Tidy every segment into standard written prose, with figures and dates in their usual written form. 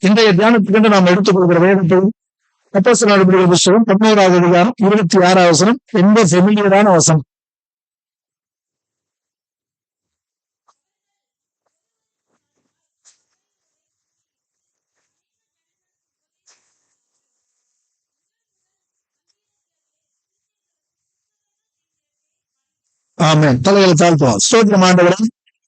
இன்றைய தியானத்துக்கு நாம் எடுத்துக்கொள்கிற வேதத்தை அப்போஸ்தலர் நடவடிக்கைகள் புத்தகம் 11வது அதிகாரம் 26வது வசனம். ரொம்ப ஃபெமிலியரான வசனம். ஆமென். தலைகளை தாழ்த்துவோம். ஸ்தோத்திரம் ஆண்டவரே,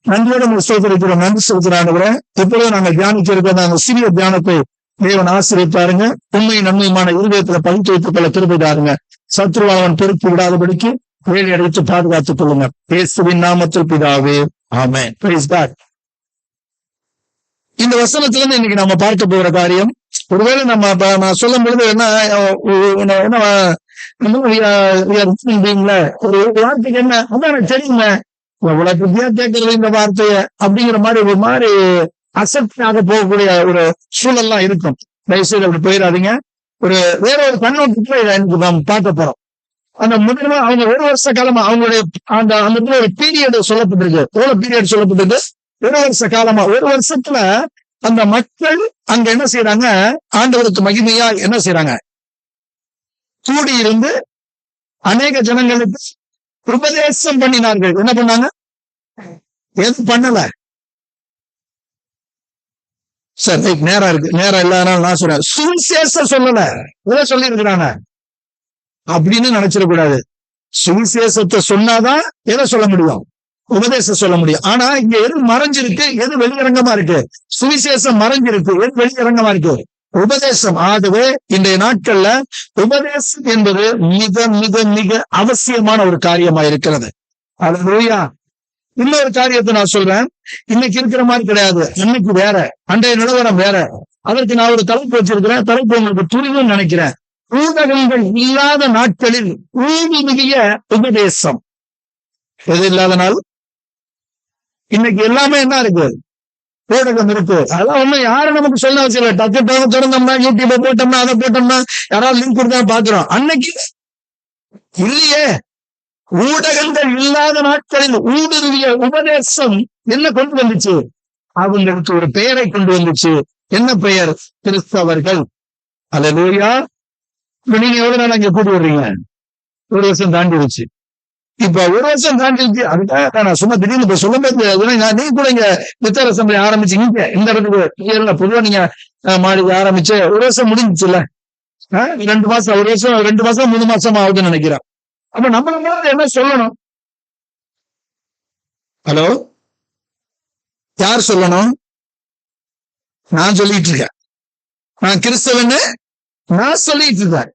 நன்றியோடு ஸ்தோத்திரிக்கிறோம். நன்றி செலுத்துகிற ஆண்டவரே, இப்பொழுது நாங்கள் தியானிக்க இருக்கிற அந்த சிறிய தியானத்தை தேவன் ஆசீர்வதித்தாருங்க. உண்மை நன்மையுமான இருதயத்துல பதித்து வைத்துக் கொள்ள கிருபை தாருங்க. சத்ருவாளன் பெருக்கி விடாதபடிக்கு வேலை அடைத்து பாதுகாத்துக் கொள்ளுங்க. இயேசுவின் நாமத்தில் பிதாவே, ஆமென். Price God. இந்த வசனத்துல இருந்து இன்னைக்கு நம்ம பார்க்க போகிற காரியம், ஒருவேளை நான் சொல்லும் பொழுது ஒரு வார்த்தைக்கு என்ன அதான் எனக்கு தெரியுங்க, எவ்வளவு புத்தியா கேட்கறது இந்த வார்த்தைய அப்படிங்கிற மாதிரி ஒரு மாதிரி அசப்ட் ஆக போகக்கூடிய ஒரு சூழல்லாம் இருக்கும். தயவுசெய்து அப்படி போயிடாதீங்க. வேற ஒரு கண்ணோட்டத்துல எனக்கு நம்ம பார்க்க போறோம். அந்த முதல்ல அவங்க ஒரு வருஷ காலமா அவங்களுடைய அந்த ஒரு பீரியட் சொல்லப்பட்டிருக்கு. எவ்வளவு பீரியட் சொல்லப்பட்டிருக்கு? ஒரு வருஷ காலமா. ஒரு வருஷத்துல அந்த மக்கள் அங்க என்ன செய்யறாங்க? ஆண்டவருக்கு மகிமையா என்ன செய்யறாங்க? கூடியிருந்து அநேக ஜனங்களுக்கு உபதேசம் பண்ணினார்கள். என்ன பண்ணாங்க? எது பண்ணல? சரி, நேரம் இருக்கு, நேரம் இல்லாதனால நான் சொல்றேன். சுவிசேஷம் சொல்லல. எதை சொல்லி இருக்கிறாங்க அப்படின்னு நினைச்சிடக்கூடாது. சுவிசேஷத்தை சொன்னாதான் எதை சொல்ல முடியும்? உபதேசம் சொல்ல முடியும். ஆனா இங்க எது மறைஞ்சிருக்கு, எது வெளியரங்கமா இருக்கு? சுவிசேஷம் மறைஞ்சிருக்கு, எது வெளியரங்கமா இருக்கு? உபதேசம். ஆகவே இன்றைய நாட்கள்ல உபதேசம் என்பது மிக மிக மிக அவசியமான ஒரு காரியமா இருக்கிறது. அல்லேலூயா. இன்னொரு காரியத்தை நான் சொல்றேன். இன்னைக்கு இருக்கிற மாதிரி கிடையாது. இன்னைக்கு வேற, அன்றைய நிலவரம் வேற. அதற்கு நான் ஒரு தலைப்பு வச்சிருக்கிறேன். தலைப்பு உங்களுக்கு புரியும்னு நினைக்கிறேன். ஊடகங்கள் இல்லாத நாட்களில் ஊதி மிகிய உபதேசம். எது இல்லாத நாள்? இன்னைக்கு எல்லாமே என்ன இருக்கு? ஊடகம் இருக்கு. அதெல்லாம் ஒண்ணும் யாரும் நமக்கு சொல்ல அவசியம் இல்லை. டக்கு திறந்தோம்னா, யூடியூப போட்டோம்னா, அதை போட்டோம்னா, யாராவது லிங்க் கொடுத்தா பாக்குறோம். அன்னைக்கு இல்லையே. ஊடகங்கள் இல்லாத நாட்களில் ஊடுருவிய உபதேசம் என்ன கொண்டு வந்துச்சு? அவங்களுக்கு ஒரு பெயரை கொண்டு வந்துச்சு. என்ன பெயர்? கிறிஸ்தவர்கள். அல்லேலூயா. இப்ப நீங்க எவ்வளவு நாள் அங்க கூட்டி வர்றீங்க? ஒரு வருஷம் தாண்டிடுச்சு. இப்ப ஒரு வருஷம் தாண்டிடுச்சு. அதுக்காக நான் சும்மா திடீர்னு இப்ப சொல்ல முடியாது. நீங்க கூட இங்க மித்தர் அசம்பிளி ஆரம்பிச்சீங்க. இந்த இடத்துக்கு பொதுவா நீங்க மாளிகை ஆரம்பிச்சு ஒரு வருஷம் முடிஞ்சுச்சுல்ல. 2 மாசம், ஒரு வருஷம், 2 மாசம் 3 மாசம் ஆகுதுன்னு நினைக்கிறேன். அப்ப நம்மள என்ன சொல்லணும்? ஹலோ, யார் சொல்லணும்? நான் சொல்லிட்டு இருக்கேன். நான் கிறிஸ்தவன்னு நான் சொல்லிட்டு இருக்கேன்.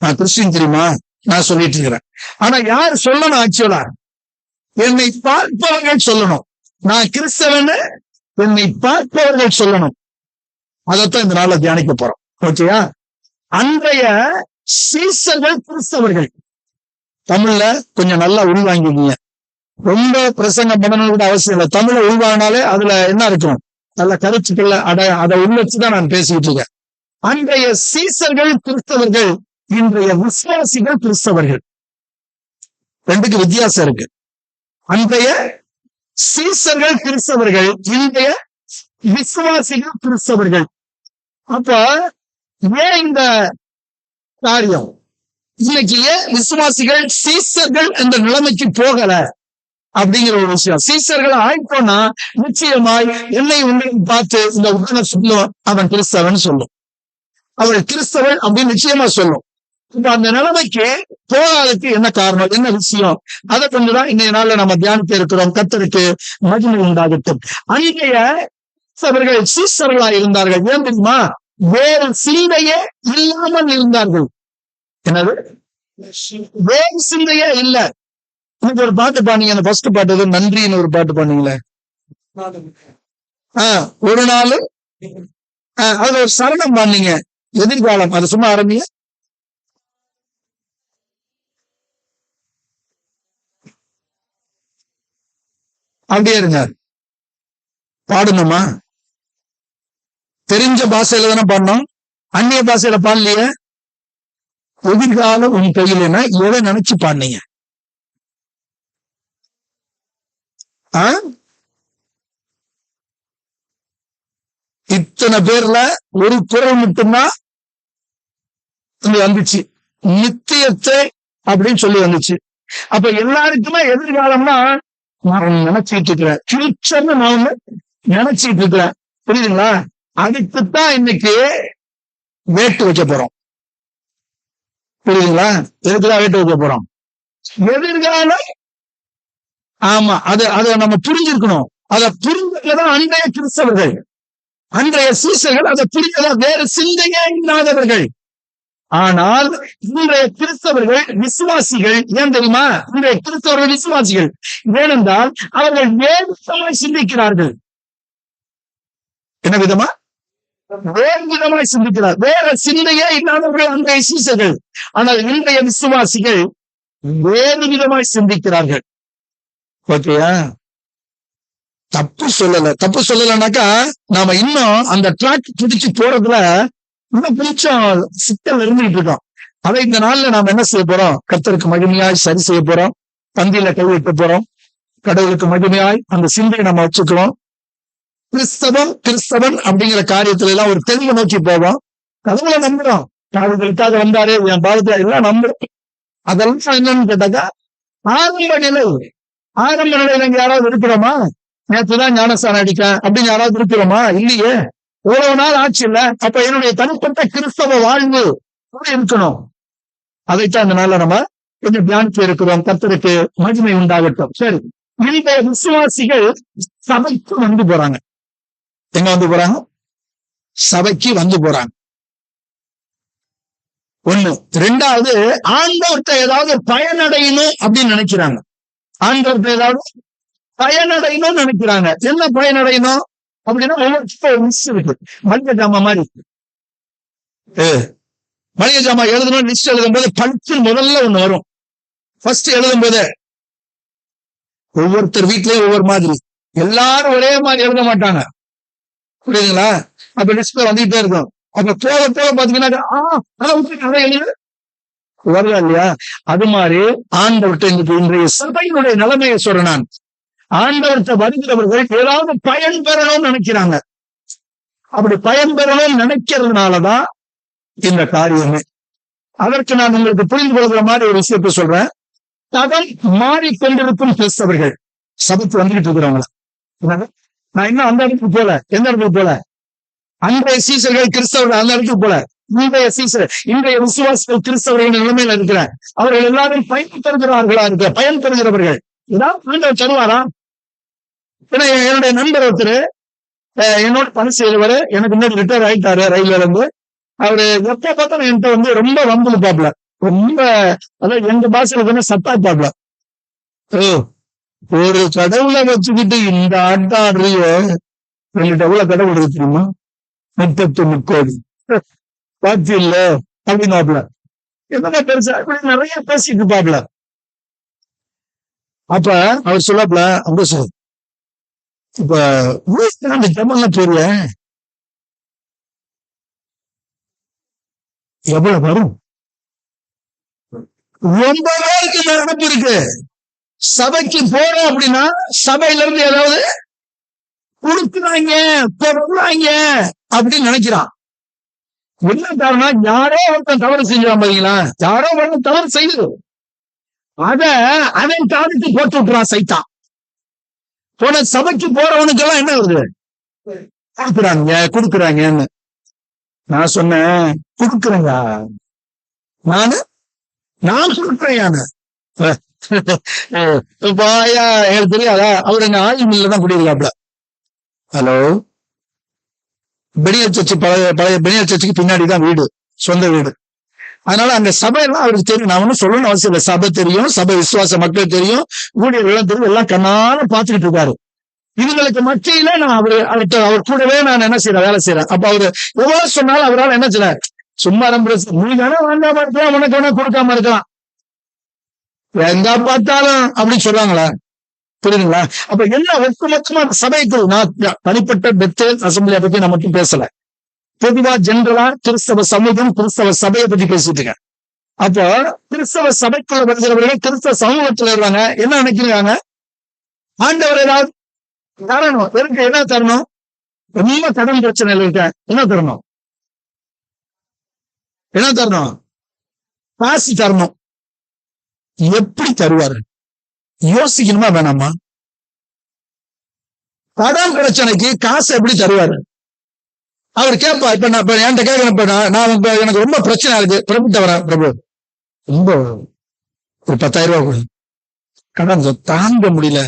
நான் கிறிஸ்டின் தெரியுமா? நான் சொல்லிட்டு இருக்கிறேன். ஆனா யார் சொல்லணும்? ஆக்சுவலா என்னை பார்ப்பவர்கள் சொல்லணும். நான் கிறிஸ்தவன்னு என்னை பார்ப்பவர்கள் சொல்லணும். அதைத்தான் இந்த நாள்ல தியானிக்க போறோம். ஓகேயா? அன்றைய சீசர்கள் கிறிஸ்தவர்கள். தமிழ்ல கொஞ்சம் நல்லா உள்வாங்கிக்கீங்க. ரொம்ப பிரசங்கம் பண்ணணும் கூட அவசியம் இல்லை. தமிழ உள்வாங்கினாலே அதுல என்ன இருக்கும்? நல்ல கருத்துக்கள்ல அதை உள்ளச்சுதான் நான் பேசிக்கிட்டு இருக்கேன். அன்றைய சீசர்கள் கிறிஸ்தவர்கள், இன்றைய விசுவாசிகள் கிறிஸ்தவர்கள். ரெண்டுக்கு வித்தியாசம் இருக்கு. அன்றைய சீசர்கள் கிறிஸ்தவர்கள், இன்றைய விசுவாசிகள் கிறிஸ்தவர்கள். அப்ப ஏன் இந்த காரியம்? இன்னைக்கு ஏன் விசுவாசிகள் சீசர்கள் என்ற நிலைமைக்கு போகல அப்படிங்கிற ஒரு விஷயம். சீசர்கள் ஆயிட்டோம்னா நிச்சயமாய் என்னை உங்களையும் பார்த்து இந்த உடனே சொல்லும், அவன் கிறிஸ்தவன் சொல்லும், அவள் கிறிஸ்தவன் அப்படின்னு நிச்சயமா சொல்லும். இப்ப அந்த நிலைமைக்கு போகாததுக்கு என்ன காரணம், என்ன விஷயம்? அதை கொண்டுதான் இன்றைய நாள்ல நம்ம தியானிக்க இருக்கிறோம். கர்த்தருக்கு மகிமை உண்டாகட்டும். அன்றைய கிறிஸ்தவர்கள் சீசர்களா இருந்தார்கள். ஏன் தெரியுமா? வேறு சிந்தையே இல்லாமல் இருந்தார்கள். என்னது? வேறு சிந்தையே இல்ல. இன்னைக்கு ஒரு பாட்டு பாண்டீங்க. அந்த ஃபர்ஸ்ட் பாட்டு நன்றின்னு ஒரு பாட்டு பாண்டீங்களே. ஒரு நாள் அது ஒரு சரணம் பாண்டீங்க. எதிர்காலம். அது சும்மா ஆரம்பிங்க. அப்படியே இருங்க. பாடணுமா? தெரிஞ்ச பாஷையில தானே பாடணும். அந்நிய பாஷையில பாடலையே. எதிர்காலம் உன் கையிலனா எதை நினைச்சு பாடினீங்க? இத்தனை பேர்ல ஒரு குரல் மட்டும்தான் வந்துச்சு, நித்தியத்தை அப்படின்னு சொல்லி வந்துச்சு. அப்ப எல்லாருக்குமே எதிர்காலம்னா நான் நினைச்சிட்டு இருக்கிறேன், ஃபியூச்சர்னு நான் நினைச்சிட்டு இருக்கிறேன். புரியுதுங்களா? அதுக்குத்தான் இன்னைக்கு வேட்டு வைக்க போறோம். புரியுதுங்களா? எதுக்குதான் வேட்டு வைக்க போறோம்? எதிர்காலம். ஆமா, அதை நம்ம புரிஞ்சிருக்கணும். அதை புரிஞ்சுதான் அன்றைய கிறிஸ்தவர்கள், அன்றைய சீசர்கள் அதை புரிஞ்சதான் வேற சிந்தையே இல்லாதவர்கள். ஆனால் இன்றைய கிறிஸ்தவர்கள் விசுவாசிகள். ஏன் தெரியுமா? இன்றைய கிறிஸ்தவர்கள் விசுவாசிகள் ஏனென்றால் அவர்கள் வேறு விதமாய் சிந்திக்கிறார்கள். என்ன விதமா? வேறு விதமாய் சிந்திக்கிறார். வேற சிந்தையே இல்லாதவர்கள் அன்றைய சீசர்கள். ஆனால் இன்றைய விசுவாசிகள் வேறு விதமாய் சிந்திக்கிறார்கள். ஓகேயா? தப்பு சொல்லலனாக்கா நாம இன்னும் அந்த ட்ராக் பிடிச்சு போறதுல இன்னும் கொஞ்சம் சிக்கல் இருந்துட்டு இருக்கோம். அதை இந்த நாள்ல நாம என்ன செய்ய போறோம்? கர்த்தருக்கு மகிமையாய் சரி செய்ய போறோம். பந்தியில கை வைக்க போறோம். கடவுளுக்கு மகிமையாய் அந்த சிந்தையை நம்ம வச்சுக்கிறோம். கிறிஸ்தவன் அப்படிங்கிற காரியத்துல எல்லாம் ஒரு தெளிவை நோக்கி போவோம். கடவுளை நம்புறோம். கடவுளுக்காக வந்தாரு, என் பாவத்தை எல்லாம் நம்புறோம். அதெல்லாம் என்னன்னு கேட்டாக்கா ஆரம்ப நிலையில இங்க யாராவது இருக்கிறோமா? நேற்றுதான் ஞானஸ்தானம் அடிக்கேன் அப்படின்னு யாராவது இருக்கிறோமா? இல்லையே. எவ்வளவு நாள் ஆச்சு இல்ல. அப்ப என்னுடைய தனிப்பட்ட கிறிஸ்தவ வாழ்வு இருக்கணும். அதைத்தான் இந்த நாள்ல நம்ம கொஞ்சம் தியானிச்சு இருக்கிறோம். கர்த்தருக்கு மகிமை உண்டாகட்டும். சரி, இந்த விசுவாசிகள் சபைக்கு வந்து போறாங்க. எங்க வந்து போறாங்க? சபைக்கு வந்து போறாங்க. ஒண்ணு. ரெண்டாவது, ஆண்டவர்கிட்ட ஏதாவது பயனடையணும் அப்படின்னு நினைக்கிறாங்க. ஆண்டவர்கிட்ட ஏதாவது பயனடையணும்னு நினைக்கிறாங்க. என்ன பயனடையணும் அப்படின்னா ஒரு லிஸ்ட் இருக்கு. மளிகை ஜாமா மாதிரி மளிகை ஜாமா எழுதணும். லிஸ்ட் எழுதும் போது பல்ச்சு முதல்ல ஒண்ணு வரும். ஃபர்ஸ்ட் எழுதும் போது ஒவ்வொருத்தர் வீட்லயும் ஒவ்வொரு மாதிரி, எல்லாரும் ஒரே மாதிரி எழுத மாட்டாங்க. புரியுதுங்களா? அப்ப லிஸ்ட்ல வந்துகிட்டே இருக்கும். அப்ப போக போக பாத்தீங்கன்னா அதை எழுது வரல இல்லையா? அது மாதிரி ஆண்டவர்கிட்ட இன்றைய சபையினுடைய நிலைமையை சொல்றேன் நான். ஆண்டவர்கிட்ட வருகிறவர்கள் ஏதாவது பயன் பெறணும்னு நினைக்கிறாங்க. அப்படி பயன் பெறணும்னு நினைக்கிறதுனாலதான் இந்த காரியமே. அதற்கு நான் உங்களுக்கு புரிந்து கொள்கிற மாதிரி ஒரு விஷயத்த சொல்றேன். தடம் மாறிக்கொண்டிருக்கும் கிறிஸ்தவர்கள் சபைக்கு வந்துகிட்டு இருக்கிறவங்கள நான் இன்னும் அந்த இடத்துக்கு போல. எந்த இடத்துக்கு போல? அன்றைய சீசர்கள் கிறிஸ்தவர்கள் அந்த இடத்துக்கு போல. இன்றைய விசுவாசிகள் கிறிஸ்தவர்கள் நிலைமையில இருக்கிற அவர்கள் எல்லாரும் பயன் பெறுகிறார்களா? இருக்கிற பயன் பெறுகிறவர்கள் ஏதாவது தருவாரா? ஏன்னா என்னுடைய நண்பர் ஒருத்தர் என்னோட பணி செய்தவர், எனக்கு இன்னும் ரிட்டையர் ஆயிட்டாரு ரயில்வேல இருந்து. அவரு எப்ப பார்த்தாலும் என்கிட்ட வந்து ரொம்ப வம்புல பாப்பல, ரொம்ப அதாவது எங்க பாஷையில சத்தா பாப்பல. ஒரு கடவுளை வச்சுக்கிட்டு இந்த ஆட்டம் ஆடுறிய, எங்கிட்ட எவ்வளவு கடவுள் இருக்கு தெரியுமா? 31 கோடி பாத்தி இல்ல அப்படின்னு பாப்பல. என்னன்னா பெருசா இப்படி நிறைய பேசிட்டு பாப்பல. அப்ப அவர் சொல்லப்பல, அப்படி சொல்ல இப்ப அந்த ஜமெல்லாம் தெரிய எவ்வளவு வரும்? ரொம்ப பேருக்கு நடப்பு இருக்கு. சபைக்கு போறோம் அப்படின்னா சபையில இருந்து ஏதாவது கொடுக்குறாங்க பொருளாங்க அப்படின்னு நினைக்கிறான். என்ன காரணம்? யாரோ ஒருத்தன் தவறு செஞ்சான் பாத்தீங்களா? யாரோ ஒருத்தன் தவறு செய்யுது, அவன் காலத்து போட்டு விட்டுறான் சைத்தான். போன சபைக்கு போறவனுக்கு எல்லாம் என்ன வருது? கொடுக்குறாங்கன்னு. நான் சொன்னேன், கொடுக்குறேங்க, நான் கொடுக்குறேன். பாயா எனக்கு தெரியாதா? அவர் எங்க ஆயில் மில்லதான் குடியிருக்காப்ல. ஹலோ, பெனியல் சர்ச்சு, பழைய பெனியல் சர்ச்சுக்கு பின்னாடிதான் வீடு, சொந்த வீடு. அதனால அந்த சபையெல்லாம் அவருக்கு தெரியும். நான் ஒன்னும் சொல்லணும்னு அவசியம் இல்லை. சபை தெரியும், சபை விசுவாச மக்கள் தெரியும், ஊழியர்கள் தெரியும், எல்லாம் கண்ணால பாத்துக்கிட்டு இருக்காரு. இவங்களுக்கு மத்தியில நான் அவர் கூடவே நான் என்ன செய்யறேன், வேலை செய்யறேன். அப்ப அவரு எவ்வளவு சொன்னாலும் அவரால் என்ன செய்யற, சும்மா நீ வேணா வாங்காம இருக்கலாம், உனக்கு வேணா கொடுக்காம இருக்கலாம், எங்க பார்த்தாலும் அப்படின்னு சொல்றாங்களா? புரியுதுங்களா? அப்ப என்ன ஒட்டுமொத்தமா சபைக்கு, நான் தனிப்பட்ட பெத்தேல் அசம்பிளியை பத்தி நான் மட்டும் பேசல, பொதுவா ஜெனரலா கிறிஸ்தவ சமூகம், கிறிஸ்தவ சபையை பத்தி பேசிட்டு இருக்கேன். அப்போ கிறிஸ்தவ சபைக்குள்ள வருகிறவர்கள் கிறிஸ்தவ சமூகத்துல இருக்காங்க. என்ன நினைக்கிறாங்க? ஆண்டவர் ஏதாவது தரணும். என்ன தரணும்? ரொம்ப கடன் பிரச்சனையில இருக்க, என்ன தரணும்? என்ன தரணும்? காசு தரணும். எப்படி தருவாரு? யோசிக்கணுமா வேணாமா? கடன் பிரச்சனைக்கு காசு எப்படி தருவாரு? அவர் கேட்பா, இப்ப நான் என்கிட்ட கேட்கணும், நான் எனக்கு ரொம்ப பிரச்சனை இருக்கு, பிரபு வரேன், பிரபு ரொம்ப ஒரு 10,000 ரூபாய் கொடு, கடன் தாங்க முடியல,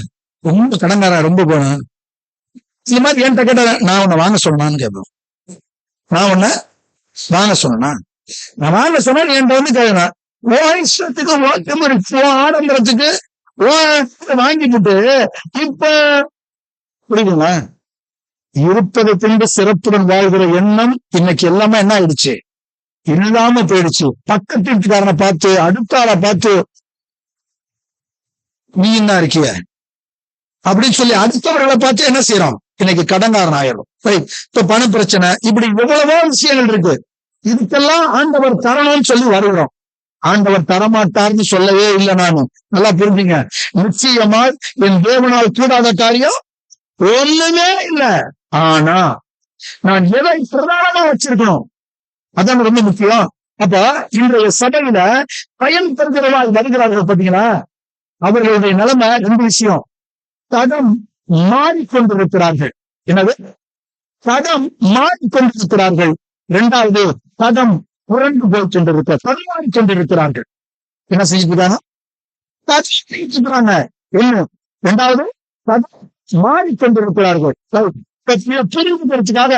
ரொம்ப கடன்காரன், ரொம்ப போனேன். இந்த மாதிரி என்கிட்ட கேட்ட நான் உன்னை வாங்க சொன்னான்னு கேட்பேன். நான் உன்னை வாங்க சொன்னா, நான் வாங்க சொன்னா என்கிட்ட வந்து கேட்கணும். இஷ்டத்துக்கு ஆடம்பரத்துக்கு வாங்கி போட்டு இப்ப புரியுதுங்களா? இருப்பதை கொண்டு சிறப்புடன் வாழ்கிற எண்ணம் இன்னைக்கு எல்லாமே என்ன ஆயிடுச்சு? இல்லாம போயிடுச்சு. பக்கத்து வீட்டுக்காரனை பார்த்து, அடுத்தால பார்த்து நீ என்ன இருக்கிய அப்படின்னு சொல்லி அடுத்தவர்களை பார்த்து என்ன செய்யறோம்? இன்னைக்கு கடன்காரன் ஆயிரும். இப்ப பண பிரச்சனை, இப்படி எவ்வளவோ விஷயங்கள் இருக்கு. இதுக்கெல்லாம் ஆண்டவர் தரணும்னு சொல்லி வருகிறோம். ஆண்டவர் தரமாட்டார்னு சொல்லவே இல்லை. நானும் நல்லா புரிஞ்சுங்க. நிச்சயமா என் தேவனால் கூடாத காரியம் ஒண்ணுமே இல்லை. ஆனா நான் எதை பிரதானமா வச்சிருக்கணும், அதான் ரொம்ப முக்கியம். அப்ப இன்றைய சபையில பயன் பெறுகிறவர்கள் வருகிறார்கள் பாத்தீங்களா, அவர்களுடைய நிலைமை 2 விஷயம். தடம் மாறிக்கொண்டிருக்கிறார்கள். என்னது? தடம் மாறிக்கொண்டிருக்கிறார்கள். 2வது, தடம் புரண்டு போய் தடுமாறி கொண்டிருக்கிறார்கள். என்ன செஞ்சுக்கிறாங்க? என்ன? 2வது, தடம் மாறிக்கொண்டிருக்கிறார்கள். புரிஞ்சுக்கிறதுக்காக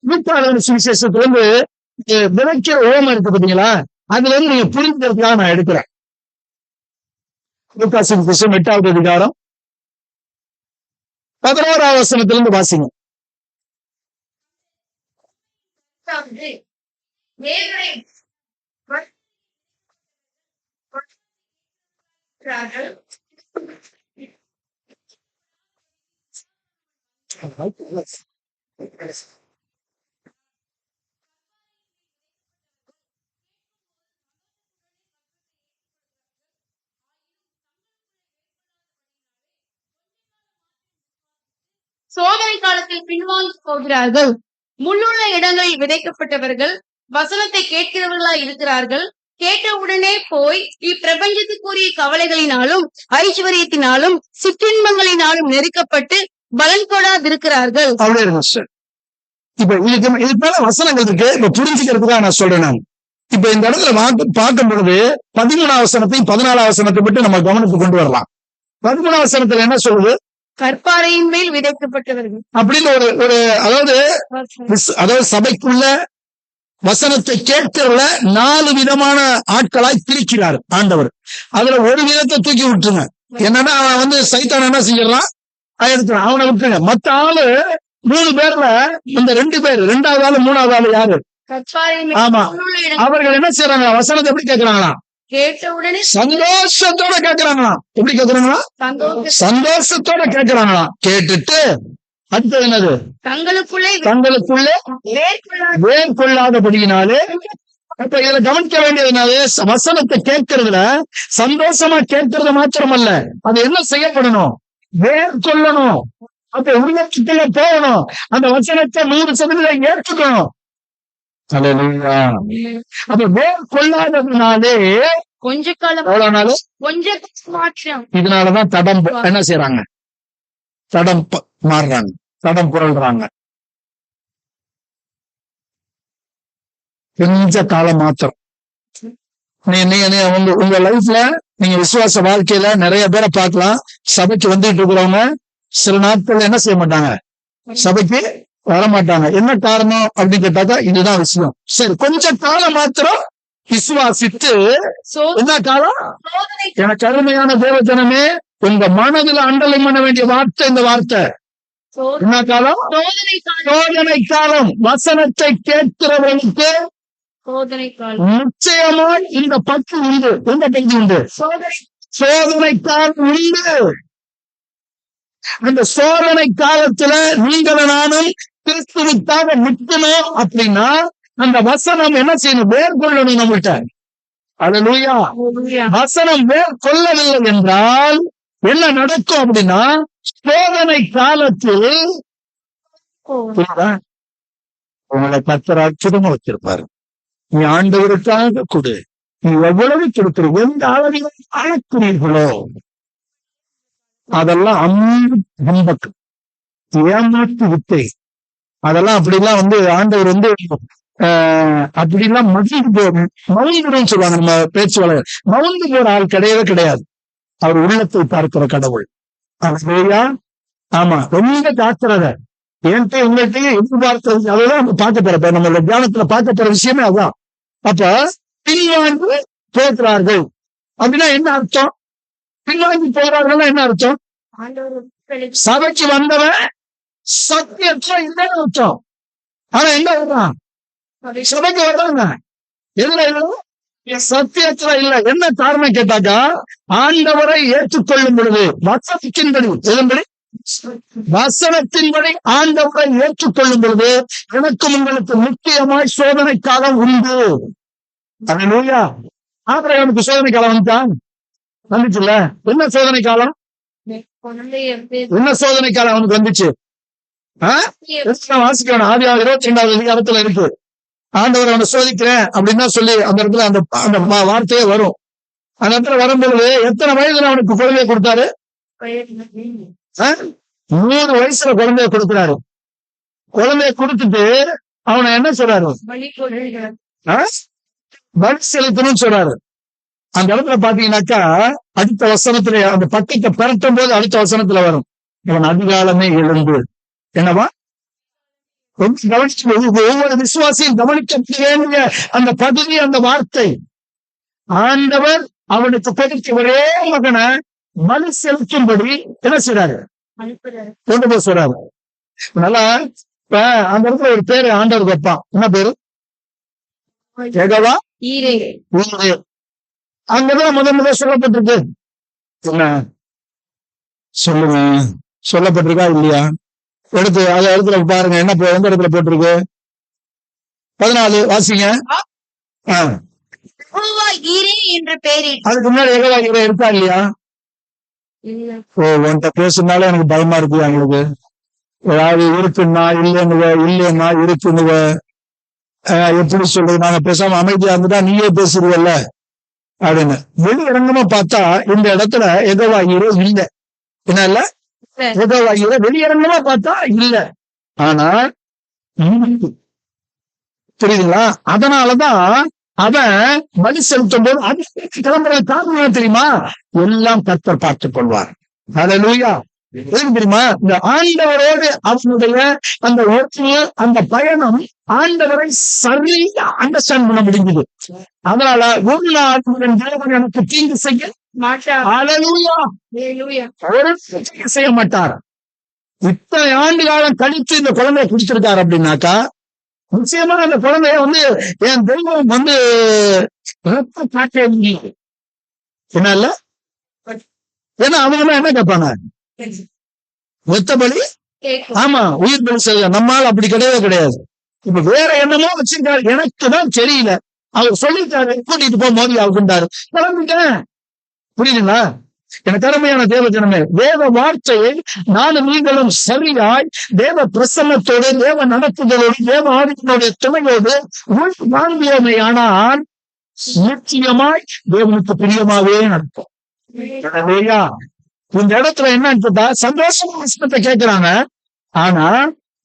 வீட்டாளர் சுவிசேஷத்துல இருந்து விதைக்கிற ஓமம் இருக்கு பாத்தீங்களா, அதுல இருந்து நீங்க புரிஞ்சுக்கிறதுக்காக நான் எடுக்கிறேன். லூக்காஸ் புத்தகம் 8வது அதிகாரம் 11வது வசனத்திலிருந்து வாசிங்க. சோதனை காலத்தில் பின்வாங்கி போகிறார்கள். முள்ளுள்ள இடங்களில் விதைக்கப்பட்டவர்கள் வசனத்தை கேட்கிறவர்களாய் இருக்கிறார்கள். கேட்டவுடனே போய் இப்பிரபஞ்சத்துக்குரிய கவலைகளினாலும் ஐஸ்வர்யத்தினாலும் சிற்றின்பங்களினாலும் நெருக்கப்பட்டு பலன் கொடாதிருக்கிறார்கள். அவ்வளவு இருங்க சார். இப்ப இதுக்கு மேல வசனங்கள் இருக்கு. இப்ப புரிஞ்சுக்கிறதுக்காக நான் சொல்றேன். நான் இப்ப இந்த இடத்துல பார்க்கும் பொழுது 13வது வசனத்தையும் 14வது வசனத்தை விட்டு நம்ம கவனத்துக்கு கொண்டு வரலாம். 13வது வசனத்துல என்ன சொல்லுது? கற்பாறையின் மேல் விதைக்கப்பட்டவர்கள் அப்படின்னு ஒரு அதாவது சபைக்குள்ள வசனத்தை கேட்கிறதுல 4 விதமான ஆட்களாய் பிரிக்கிறார் ஆண்டவர். அதுல ஒரு விதத்தை தூக்கி விட்டுருங்க. என்னன்னா அவன் சைத்தான் என்ன செஞ்சிடறான், எடுத்துறான், அவனை விட்டுருங்க. மத்த ஆளு 3 பேர்ல இந்த 2 பேர், 2வது ஆளு 3வது ஆளு யாரு? ஆமா, அவர்கள் என்ன செய்யறாங்க? வசனத்தை எப்படி கேட்கிறாங்களா? கேட்டவுடனே சந்தோஷத்தோட கேட்கிறாங்களாம். எப்படி கேட்கிறாங்களா? சந்தோஷத்தோட கேட்கிறாங்களாம். கேட்டுட்டு அடுத்தது என்னது? தங்களுக்குள்ளே வேர் கொள்ளாதபடியினாலே. இப்ப இதுல கவனிக்க வேண்டியதுனாலே, வசனத்தை கேட்கறதுல சந்தோஷமா கேட்கறது மாத்திரமல்ல, அது என்ன செய்யப்படணும்? வேர் கொள்ளணும். அப்ப உள்ளத்துல போகணும். அந்த வசனத்தை 100% ஏற்றுக்கணும். அப்ப வேர் கொள்ளாததுனாலே கொஞ்ச காலம் மாற்றம். இதனாலதான் தடம் என்ன செய்யறாங்க? தடம் மாறுறாங்க, தடம் புரள்றாங்க. கொஞ்ச காலம் மாத்திரம். உங்க லைஃப்ல நீங்க விசுவாச வாழ்க்கையில நிறைய பேரை பார்க்கலாம். சபைக்கு வந்துட்டு இருக்கிறவங்க சில நாட்கள் என்ன செய்ய மாட்டாங்க, சபைக்கு வரமாட்டாங்க. என்ன காரணம் அப்படின்னு கேட்டாக்கா இதுதான் விஷயம். சரி, கொஞ்ச காலம் மாத்திரம் விசுவாசித்து, என்ன காலம்? எனக்கு அருமையான தேவஜனமே, உங்க மனதில் அண்டலம் பண்ண வேண்டிய வார்த்தை இந்த வார்த்தை. என்ன காலம்? சோதனை காலம். வசனத்தை கேட்கிறவர்களுக்கு நிச்சயமாய் இந்த பங்கு உண்டு. எந்த பங்கு உண்டு? சோதனை காலம் உண்டு. அந்த சோதனை காலத்துல நீங்களும் நானும் கிறிஸ்துவுக்காக நிற்கணும் அப்படின்னா அந்த வசனம் என்ன செய்யணும்? மேற்கொள்ளணும் நம்மகிட்ட. அல்லேலூயா. வசனம் மேற்கொள்ளவில்லை என்றால் என்ன நடக்கும் அப்படின்னா, சோதனை காலத்தில் புரியுதா? உங்களை கர்த்தர் அற்புதமா வச்சிருப்பாரு. நீ ஆண்டவருக்காக கொடு. நீ எவ்வளவு கொடுக்கிற எந்த அளவில் அளக்கிறீர்களோ அதெல்லாம் அம்பக்கு ஏமாற்று வித்தை. அதெல்லாம் அப்படிலாம் ஆண்டவர் அப்படிலாம் மவுந்துடும் சொல்லுவாங்க நம்ம பேச்சு வழக்கு. மவுந்து போற ஆள் கிடையவே கிடையாது. அவர் உள்ளத்தை பார்க்கிற கடவுள். அதுயா ஆமா, ரொம்ப ஜாக்கிரதை. என்கிட்ட உங்கள்கிட்டயும் எதிர்பார்த்தது அதெல்லாம் பார்க்க போற நம்மளோட தியானத்துல பார்க்க போற விஷயமே அதான். அப்ப பின்வாங்கி போகிறார்கள் அப்படின்னா என்ன அர்த்தம்? பின்வாங்கி போகிறார்கள் என்ன அர்த்தம்? சபைக்கு வந்தவன் சத்தியற்ற இல்லைன்னு அர்த்தம். ஆனா என்ன வர்றான்? சபைக்கு வர்றாங்க எதுல சத்தியற்ற இல்ல. என்ன காரணம் கேட்டாக்கா, ஆண்டவரை ஏற்றுக்கொள்ளும் பொழுது வசனத்தின்படி எதன்படி வசனத்தின்படி ஆண்டவரை ஏற்றுக்கொள்ளும் பொழுது எனக்கும் உங்களுக்கு முக்கியமாய் சோதனை காலம் உண்டு. அல்லேலூயா. ஆபிரகாமுக்கு சோதனை காலம் வந்துச்சுல்ல. என்ன சோதனை காலம்? என்ன சோதனை காலம் அவனுக்கு வந்துச்சு? வாசிக்கணும். ஆதியாகமம் 22வது அதிகாரத்துல இருக்கு. ஆண்டவர் அவனை சோதிக்கிறேன் அப்படின்னா சொல்லி அந்த இடத்துல அந்த வார்த்தையே வரும். அந்த இடத்துல வரும்பொழுது எத்தனை வயதுல அவனுக்கு குழந்தைய கொடுத்தாரு? 3 வயசுல குழந்தைய கொடுக்கிறாரு. குழந்தைய கொடுத்துட்டு அவனை என்ன சொல்றாரு? பலி செலுத்தணும்னு சொல்றாரு. அந்த இடத்துல பாத்தீங்கன்னாக்கா அடுத்த வசனத்துல அந்த பக்கத்தை பெரட்டும் போது அடுத்த வசனத்துல வரும், அவன் அதிகாலமே எழுந்து. என்னவா? கவனிச்சு ஒவ்வொரு விசுவாசியும் கவனிக்க வேண்டிய அந்த பகுதி, அந்த வார்த்தை. ஆண்டவர் அவனுக்கு கொடுத்த ஒரே மகனை பலி செலுத்தும்படி என்ன செய்றாரு? கொண்டு போய் சொல்றாரு. நல்லா அந்த இடத்துல ஒரு பேரு ஆண்டவர் வைப்பான். என்ன பேரு? யெகோவா ஈரே. அங்கதான் முதல் சொல்லப்பட்டிருக்கு. என்ன சொல்லுங்க, சொல்லப்பட்டிருக்கா இல்லையா? எடுத்து அந்த இடத்துல பாருங்க. என்ன எந்த இடத்துல போட்டிருக்கு? 14 வாசிங்க. அதுக்கு முன்னாடி யெகோவா ஈரே இருக்கா இல்லையா? உன்கிட்ட பேசுனாலே எனக்கு பயமா இருக்கு. எங்களுக்கு ஏதாவது இருக்குன்னா இல்லைன்னா இருக்குன்னுவ. எப்படி சொல்றது? நாங்க பேசாம அமைதியா இருந்துட்டா நீயே பேசுறீங்கல்ல அப்படின்னு. வெளியரங்கமா பார்த்தா இந்த இடத்துல யெகோவா ஈரே இல்ல. என்ன இல்ல? யெகோவா ஈரே வெளியரங்கமா பார்த்தா இல்ல. ஆனா புரியுதுங்களா? அதனாலதான் அவன் பலி செலுத்தும் போது அது கிளம்புற காரணம் தெரியுமா? எல்லாம் கர்த்தர் பார்த்துக் கொள்வார். அல்லேலூயா. எதுக்கு தெரியுமா? இந்த ஆண்டவரோடு அவனுடைய அந்த ஓட்டு, அந்த பயணம் ஆண்டவரை சரியா அண்டர்ஸ்டாண்ட் பண்ண முடிஞ்சது. அதனால ஒரு நாள் தேவன் எனக்கு தீங்கு செய்ய மாட்டார். அல்லேலூயா. செய்ய மாட்டார். இத்தனை ஆண்டு காலம் கழித்து இந்த குழந்தைய குடிச்சிருக்காரு அப்படின்னாக்கா நிச்சயமா அந்த குழந்தைய என் தெய்வம் காட்ட என்ன இல்ல. ஏன்னா அவங்க என்ன கேட்பாங்க? மொத்தபடி ஆமா உயிர் பலி செய்ய. நம்மால் அப்படி கிடையவே கிடையாது. இப்ப வேற என்னமோ வச்சிருக்காரு, எனக்கு தான் தெரியல. அவர் சொல்லிட்டாரு, கூட்டிட்டு போ மோதி ஆகுண்டாரு, கிளம்பிட்டேன். புரியுதுங்களா? எனக்கு அருமையான தேவ ஜனமே, தேவ வார்த்தையை நானும் நீங்களும் சரியாய் தேவ பிரசன்னத்தோடு, தேவ நடத்துதலோடு, தேவ ஆதிக்கனுடைய துணையோடு வாழ்வியமை ஆனால் நிச்சயமாய் தேவனுக்கு பிரியமாவே நடக்கும். இந்த இடத்துல என்னன்னு கேட்டா சந்தோஷமா வசனத்தை கேட்கிறாங்க. ஆனா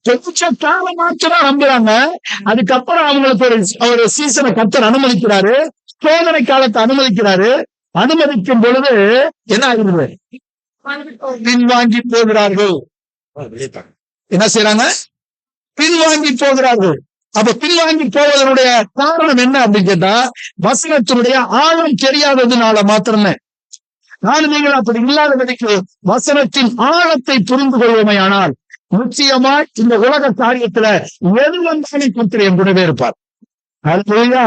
கொஞ்ச காலம் மாத்திரம் நம்புறாங்க. அதுக்கப்புறம் அவங்களுக்கு ஒரு சீசனை கர்த்தர் அனுமதிக்கிறாரு. சோதனை காலத்தை அனுமதிக்கிறாரு. அனுமதிக்கும் பொழுது என்ன ஆகிறது? பின்வாங்கி போகிறார்கள். என்ன செய்யறாங்க? பின்வாங்கி போகிறார்கள். அப்ப பின்வாங்கி போவதனுடைய காரணம் என்ன அப்படின்னு கேட்டா வசனத்தினுடைய ஆழம் தெரியாததுனால மாத்திரமே. நானும் நீங்கள் அப்படி இல்லாதபடிக்கு வசனத்தின் ஆழத்தை புரிந்து கொள்வோமே ஆனால் நிச்சயமா இந்த உலக காரியத்துல எது வந்தாலும் கர்த்தர் என் கூடவே இருப்பார். அல்லேலூயா.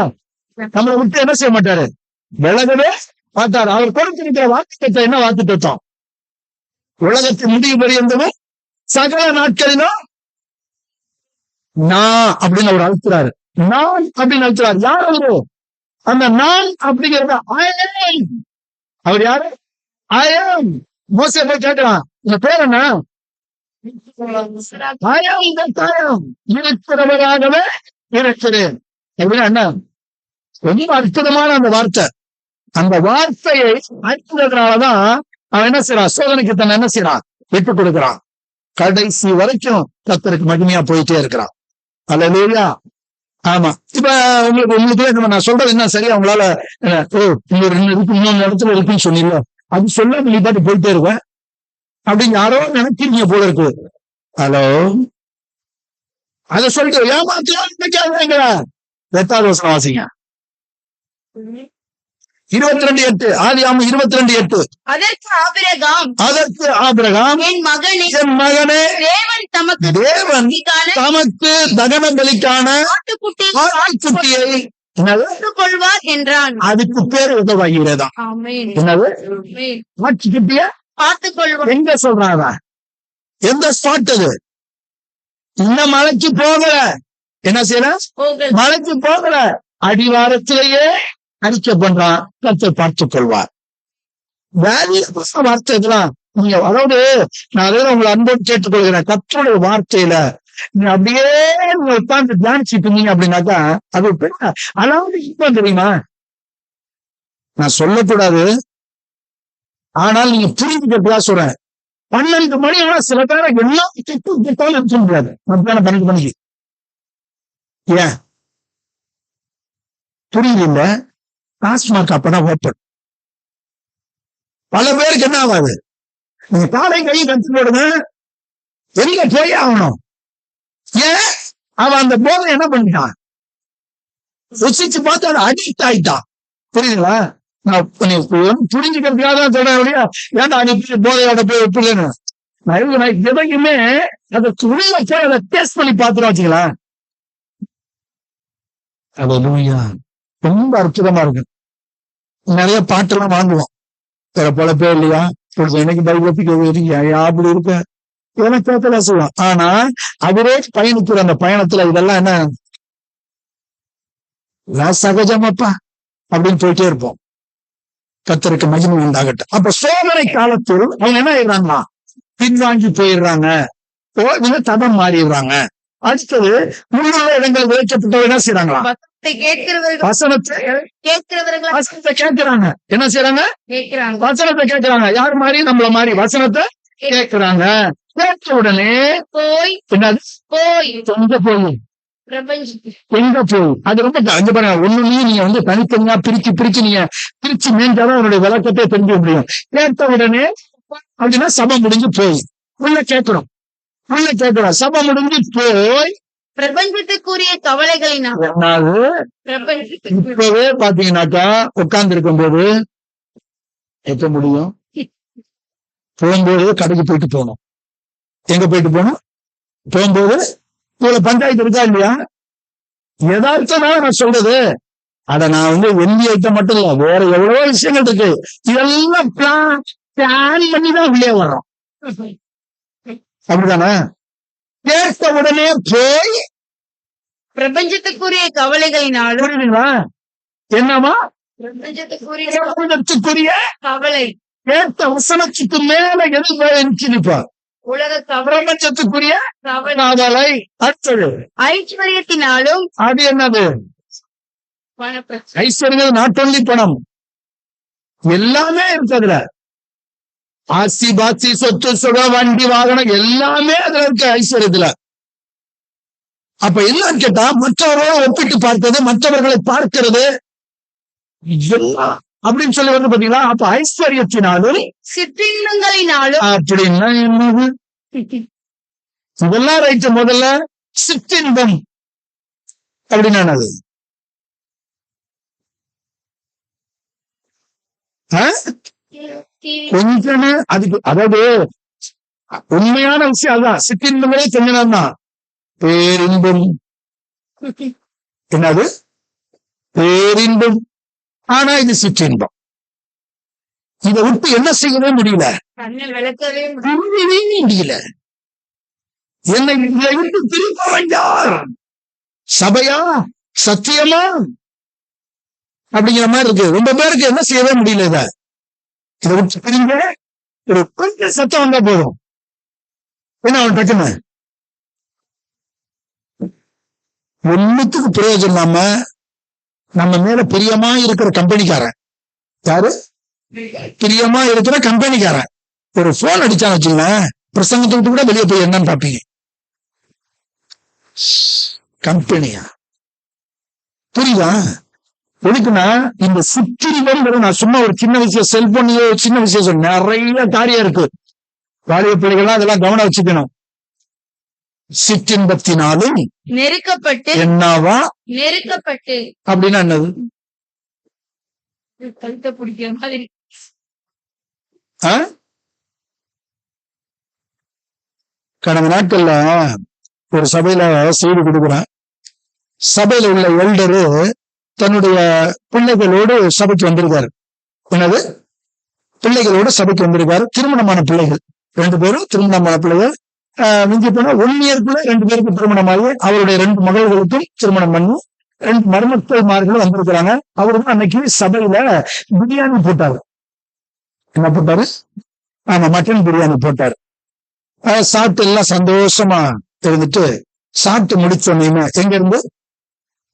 நம்மளை விட்டு என்ன செய்ய மாட்டாரு? விலகவே மாட்டாரு. அவர் கொடுத்திருக்கிற வாக்குத்தத்தம் என்ன வாக்குத்தத்தம்? உலகத்தின் முடிவு பரியந்தமும் சகல நாட்களிலும் நான் அப்படின்னு அவர் அழுத்துறாரு. நான் அப்படின்னு அழுத்துறாரு. யார் அவரு? அந்த நான் அப்படிங்கிறத அவர் யாரு? மோசே போய் கேட்கலாம், உங்க பேர் என்ன? தாயம் இருக்கிறவராகவே இருக்கிறேன் அப்படின்னா என்ன? ரொம்ப அற்புதமான அந்த வார்த்தை. அந்த வார்த்தையை அறிந்ததுனாலதான் அவன் என்ன செய்யறான்? சோதனைக்கு தன்னை என்ன செய்யறான்? விட்டு கொடுக்கிறான். கடைசி வரைக்கும் கர்த்தருக்கு மகிமையா போயிட்டே இருக்கிறான். அல்லேலூயா. ஆமா. இப்ப உங்களுக்கு நான் சொல்றது என்ன சரியா உங்களால இன்னொரு இன்னொரு இடத்துல இருக்குன்னு சொன்னீங்க, அது சொல்ல நீ பாட்டு போயிட்டே இருப்பேன் அப்படின்னு யாரோ நினைக்கிறீங்க போல இருக்கு. ஹலோ, அத சொல்லிட்டு ஏமாத்தியா? 8வது வசனம் வாசிங்க. 22:8. ஆதியாகமம் 22:8. அதற்கு ஆபிரகாம், என் மகனே, தேவன் தமக்கு தகன பலிக்கான ஆட்டுக்குட்டியை கொள்வார் என்றான். அதுக்கு பேர் உதவாகிறதா? என்னது? ஆட்டுக்குட்டிய ஆட்டுக்கொள்வார். எங்க சொல்றாங்க? எந்த ஸ்பாட் அது? இன்னும் மலைக்கு போகல. என்ன செய்யல? மலைக்கு போகல. அடிவாரத்திலேயே அறிக்கை பண்றான், கர்த்தர் பார்த்துக் கொள்வார். வார்த்தை இதெல்லாம் நீங்க, அதாவது நான் அதே உங்களை அன்போடு கேட்டுக்கொள்கிறேன். கர்த்தருடைய வார்த்தையில நீங்க அப்படியே நீங்க உட்கார்ந்து தியானிச்சுட்டு இருந்தீங்க அப்படின்னாக்கா அது அதாவது இப்ப தெரியுமா, நான் சொல்லக்கூடாது, ஆனால் நீங்க புரிஞ்சுக்கிறதா சொல்றேன். 12 மணி ஆனா சில பேரை எல்லாம் கிட்டாலும் இருக்க முடியாது. மத்தியானம் 12 மணிக்கு. ஏன் புரியல? டாஸ்மாக் அப்பதான் ஓப்பன். பல பேருக்கு என்ன ஆகாது? நீங்க காலை கையை கட்டு போடுங்க, வெளிய போய் ஆகணும். ஏன்? அவன் அந்த போதை என்ன பண்ணிட்டான்? ருசிச்சு பார்த்து அதை அடிக்ட் ஆயிட்டான். புரியுதுங்களா? நான் புரிஞ்சுக்கிறதுக்காக தான் சொல்றேன். ஏன்டா நீ போதையோட போய் ஒப்புலன்னு நான் எதையுமே அதை உள்ள போய் அதை டேஸ்ட் பண்ணி பார்த்துட்டு வச்சுங்களா. ரொம்ப அற்புதமா இருக்கு. நிறைய பாட்டெல்லாம் வாங்குவோம். வேற பல பேர் இல்லையா, எனக்கு பைபிள் அப்படி இருக்க எனக்கு கேட்கலாம் சொல்லுவான். ஆனா அவரே பயணிக்கிற அந்த பயணத்துல இதெல்லாம் என்ன சகஜமாப்பா அப்படின்னு போயிட்டே இருப்போம். கர்த்தருக்கு மகிமை உண்டாகட்டும். அப்ப சோதனை காலத்தில் அவங்க என்ன ஆயிடுறாங்களா? பின்வாங்கி போயிடுறாங்க, தடம் மாறிடுறாங்க. அடுத்தது முன்னுள்ள இடங்கள் விளைக்கப்பட்டவங்க என்ன செய்யறாங்களா? வசனத்தை கேட்கிறாங்க. என்ன செய்யறாங்க? வசனத்தை கேட்கிறாங்க. யார் மாதிரி? நம்மள மாதிரி வசனத்தை கேட்கிறாங்க. கேட்ட உடனே போய் எங்க போய் அது ரொம்ப அங்க பாருங்க. ஒண்ணுலயும் நீங்க தனித்தனியா பிரிச்சு நீங்க பிரிச்சு மேஞ்சாதான் அவருடைய விளக்கத்தை தெரிஞ்சுக்க முடியும். கேட்ட உடனே அப்படின்னா சபை முடிஞ்சு போய் உள்ள கேட்கிறோம். சபை முடிஞ்சு போய் பிரபஞ்சத்துக்குரிய கவலைகளினால் இப்பவே பாத்தீங்கன்னாக்கா உட்கார்ந்து இருக்கும் போது எப்ப முடியும்? போகும்போது கடைக்கு போயிட்டு போகணும். எங்க போயிட்டு போகணும்? போகும்போது இவ்வளவு பஞ்சாயத்து இருக்கா இல்லையா? எதார்த்தமா நான் சொல்றது. அட நான் வெள்ளி ஐட்டம் மட்டும் இல்ல, வேற எவ்வளவோ விஷயங்கள் இருக்கு. இதெல்லாம் பிளான் பண்ணிதான் உள்ளே வர்றோம். அப்படிதானே? கேட்ட உடனே போய் பிரபஞ்சத்துக்குரிய கவலைகளினாலும் என்னமா பிரபஞ்சத்துக்குரிய கவலை கேட்ட வசனத்துக்கு மேல எது நினைப்பா? உலக பிரபஞ்சத்துக்குரிய கவலை. அடுத்தது ஐஸ்வர்யத்தினாலும். அது என்னது? ஐஸ்வர்யம் நாட் ஒன்லி பணம், எல்லாமே இருக்கு அதுல. ஆசி பாசி சொத்து சுகம் வண்டி வாகனம் எல்லாமே அதுல இருக்கு ஐஸ்வர்யத்துல. அப்ப என்னன்னு கேட்டா மற்றவர்களோட ஒப்பிட்டு பார்த்தது, மற்றவர்களை பார்க்கிறது அப்படின்னு சொல்லி பாத்தீங்களா? அப்ப ஐஸ்வர்யத்தினாலும் சிற்றின்பங்களினாலும். அப்படின்னா என்னது? இதெல்லாம் ரைட்டு. முதல்ல சிற்றின்பம் அப்படின்னா என்னது? கொஞ்சம் அதுக்கு அதாவது உண்மையான விஷயம் அதான். சிற்றின்பங்களே கொஞ்சம் தான். பேரின்பம் என்னது? பேரின்பம். ஆனா இது சிற்றின்பம். இதை விட்டு என்ன செய்யவே முடியல, முடியல. என்னை இதை விட்டு திருப்பவன் யார்? சபையா? சத்தியமா? அப்படிங்கிற மாதிரி இருக்கு. ரொம்ப பேருக்கு என்ன செய்யவே முடியல. இதை விட்டு பிரிங்க, ஒரு கொஞ்சம் சத்தம் வந்தா போதும் என்ன அவன் டக்குன்னு ஒண்ணுத்துக்கு பிரயோஜனம் இல்லாம நம்ம மேல பிரியமா இருக்கிற கம்பெனிக்காரன், யாரு பிரியமா இருக்கிற கம்பெனிக்காரன் ஒரு போன் அடிச்சான்னு வச்சுங்களேன், பிரசங்கத்தை விட்டு கூட வெளியே போய் என்னன்னு பாப்பீங்க. கம்பெனியா? புரியுதா? எதுக்குன்னா இந்த சிற்றின்பம், நான் சும்மா ஒரு சின்ன விஷயம், செல்போன்லயோ சின்ன விஷயம் சொல்ல, நிறைய காரியம் இருக்கு. வாலிப பிள்ளைகள்லாம் அதெல்லாம் கவனம் வச்சுக்கணும். சிற்றின்பத்தினாலும் நெருக்கப்பட்டு என்னவா நெருக்கப்பட்டு அப்படின்னா என்னது? கழுத்தை பிடிக்கிற மாதிரி. ஆ? கடந்த நாட்கள்ல ஒரு சபையில செய்தி கொடுக்குறேன். சபையில உள்ள எல்டரு தன்னுடைய பிள்ளைகளோடு சபைக்கு வந்திருக்காரு. என்னது? பிள்ளைகளோடு சபைக்கு வந்திருக்காரு. திருமணமான பிள்ளைகள் 2 பேரும் திருமணமான பிள்ளைகள். மிஞ்சி போனா 1 இயர்க்குள்ள 2 பேருக்கு திருமணமாகி அவருடைய 2 மகள்களுக்கும் திருமணம் பண்ணி 2 மருமக்கள்மார்களும் வந்திருக்கிறாங்க. அவருக்கு அன்னைக்கு சபையில பிரியாணி போட்டாரு. என்ன போட்டாரு? ஆமா, மட்டன் பிரியாணி போட்டாரு. சாப்பிட்டு எல்லாம் சந்தோஷமா இருந்துட்டு சாப்பிட்டு முடிச்சோன்னே, எங்க இருந்து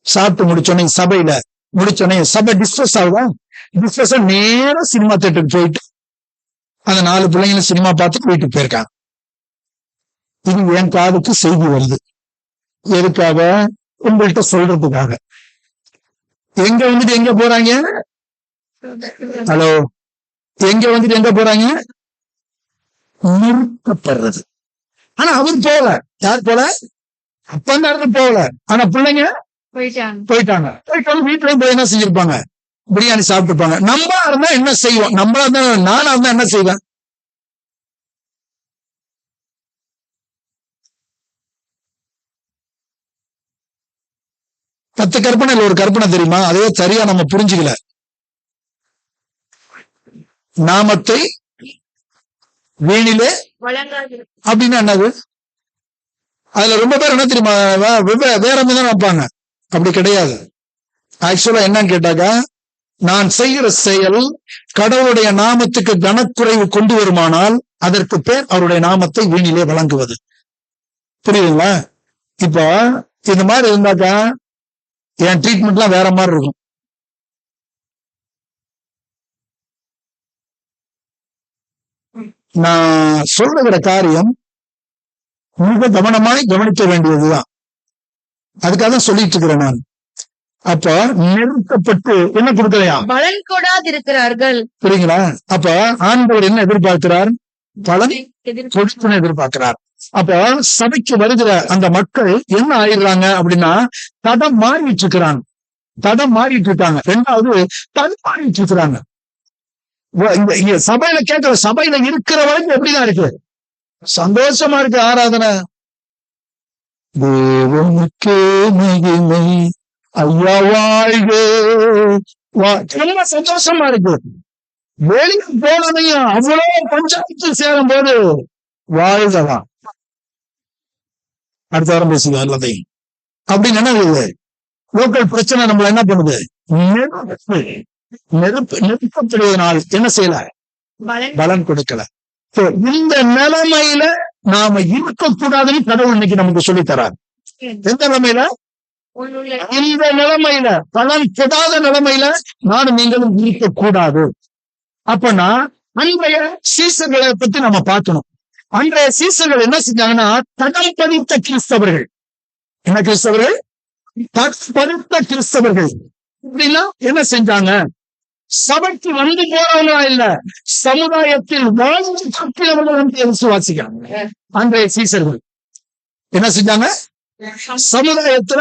சாப்பிட்டு முடிச்சோன்னே சபையில முடிச்சோன்னே சபை டிஸ்கஸ் ஆகுதா? டிஸ்கஸ் நேரா சினிமா தியேட்டருக்கு போயிட்டு அந்த 4 பிள்ளைங்களும் சினிமா பார்த்துட்டு வீட்டுக்கு போயிருக்காங்க. இது என் காதுக்கு செய்தி வருது. எதுக்காக? உங்கள்கிட்ட சொல்றதுக்காக. எங்க வந்துட்டு எங்க போறாங்க? ஹலோ, எங்க வந்துட்டு எங்க போறாங்க? நிறுத்தப்படுறது. ஆனா அவர் போகல. யார் போல? அப்ப அந்த இடத்துல போகல. ஆனா பிள்ளைங்க போயிட்டாங்க. வீட்டுல போய் என்ன செஞ்சிருப்பாங்க? பிரியாணி சாப்பிட்டுருப்பாங்க. நம்மளா இருந்தா என்ன செய்வோம்? நம்மளா இருந்தா, நானா இருந்தா என்ன செய்வேன்? பத்து கற்பனையில் ஒரு கற்பனை தெரியுமா? அதே சரியா நம்ம புரிஞ்சுக்கல. நாமத்தை வீணிலே அப்படின்னா என்னது? அதுல ரொம்ப பேர் என்ன தெரியுமா, வேற மாதிரி தான் வைப்பாங்க. அப்படி கிடையாது. ஆக்சுவலா என்னன்னு கேட்டாக்கா, நான் செய்கிற செயல் கடவுளுடைய நாமத்துக்கு கனக்குறைவு கொண்டு வருமானால் அதற்கு பேர் அவருடைய நாமத்தை வீணிலே வழங்குவது. புரியுதுங்களா? இப்போ இந்த மாதிரி இருந்தாக்கா என் ட்ரீட்மெண்ட்லாம் வேற மாதிரி இருக்கும். நான் சொல்லுகிற காரியம் மிக கவனமாய் கவனிக்க வேண்டியதுதான். அதுக்காக தான் சொல்லிட்டு இருக்கிறேன் நான். அப்ப நிறுத்தப்பட்டு என்ன கொடுக்கலையா? பலன் கொடாதிருக்கிறார்கள். புரியுங்களா? அப்ப ஆண்டவர் என்ன எதிர்பார்க்கிறார்? பலன் கொடுத்துன்னு எதிர்பார்க்கிறார். அப்ப சபைக்கு வருகிற அந்த மக்கள் என்ன ஆயிடுறாங்க அப்படின்னா, தடம் மாறிட்டு இருக்கிறாங்க. தடம் மாறிட்டு இருக்காங்க. 2வது தடம் மாறிட்டு இருக்கிறாங்க. இங்க சபையில கேட்கிற, சபையில இருக்கிற வரைக்கும் எப்படிதான் இருக்கு? சந்தோஷமா இருக்கு. ஆராதனை, தேவனுக்கே மகிமை, ஐயா வாழ்க, ரொம்ப சந்தோஷமா இருக்கு. வெளியே போனதையும் அவ்வளவு பஞ்சாயத்து சேரும் போது வாழ்கலாம். அடுத்த வாரம் பேசுங்க எல்லாத்தையும் அப்படின்னு என்ன லோக்கல் பிரச்சனை நம்மள என்ன பண்ணுது? நெருக்கப்படுவதனால் என்ன செய்யல? பலன் கொடுக்கல. இந்த நிலைமையில நாம இருக்கக்கூடாதுன்னு கடவுள் இன்னைக்கு நமக்கு சொல்லித் தரார். எந்த நிலைமையில? இந்த நிலைமையில, பலன் கெடாத நிலைமையில நானும் நீங்களும் இருக்கக்கூடாது. அப்பனா அன்றைய சீசர்களை பத்தி நம்ம பார்க்கணும். அன்றைய சீசர்கள் என்ன செஞ்சாங்கன்னா, தடம் பதித்த கிறிஸ்தவர்கள். என்ன கிறிஸ்தவர்கள்? தடம் பதித்த கிறிஸ்தவர்கள். அப்படின்னா என்ன செஞ்சாங்க? சபைக்கு வந்து போறவங்களா இல்ல, சமுதாயத்தில் வாழ்ந்து காட்டினவர்கள் வந்து விசுவாசிக்கிறாங்க. அன்றைய சீசர்கள் என்ன செஞ்சாங்க? சமுதாயத்துல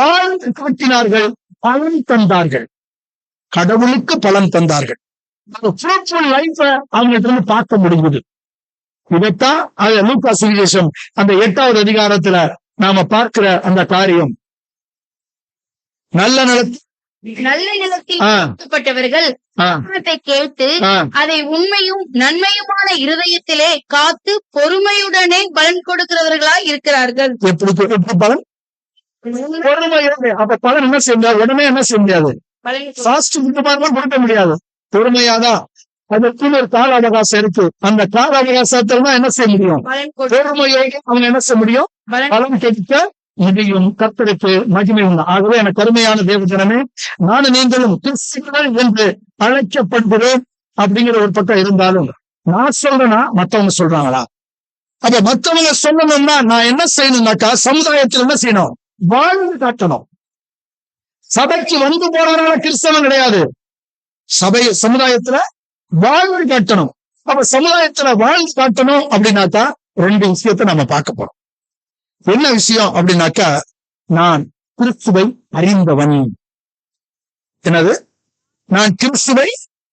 வாழ்ந்து காட்டினார்கள், பலன் தந்தார்கள், கடவுளுக்கு பலன் தந்தார்கள். அவங்கள்ட்ட இருந்து பார்க்க முடியுது. இதைத்தான் லூக்கா சுவிசேஷம் அந்த 8வது அதிகாரத்துல நாம பார்க்கிற அந்த காரியம். நல்ல நிலத்தில் விதைக்கப்பட்டவர்கள் கேட்டு அதை உண்மையும் நன்மையுமான இருதயத்திலே காத்து பொறுமையுடனே பலன் கொடுக்கிறவர்களா இருக்கிறார்கள். எப்படி பலன்? பொறுமையோட. அப்ப பலன் என்ன செய்ய? உடனே என்ன செய்ய முடியாது? கொடுக்க முடியாது. பொறுமையாதான் அதற்குன்னு ஒரு கால அவகாசம் இருக்கு. அந்த கால அவகாசத்துல தான் என்ன செய்ய முடியும்? பொறுமையோடு அவங்க என்ன செய்ய முடியும்? பலன் கொடுக்க முடியும். கர்த்தருக்கு மகிமை உண்டு. ஆகவே எனக்கு கருமையான தேவஜனமே, நானும் நீங்களும் கிறிஸ்துவர்கள் என்று அழைக்கப்படுகிறோம் அப்படிங்கிற ஒரு பக்கம் இருந்தாலும், நான் சொல்றேன்னா மத்தவங்க சொல்றாங்களா? அப்ப மத்தவங்க சொல்லணும்னா நான் என்ன செய்யணும்னாக்கா, சமுதாயத்தில் என்ன செய்யணும்? வாழ்ந்து காட்டணும். சபைக்கு வந்து போறதுனால கிறிஸ்தவன் கிடையாது. சமுதாயத்துல வாழ்ந்து காட்டணும். அப்ப சமுதாயத்துல வாழ்ந்து காட்டணும் அப்படின்னாக்கா 2 விஷயத்தை நம்ம பார்க்க போறோம். என்ன விஷயம் அப்படின்னாக்கா, நான் கிறிஸ்துவை அறிந்தவன். என்னது? நான் கிறிஸ்துவை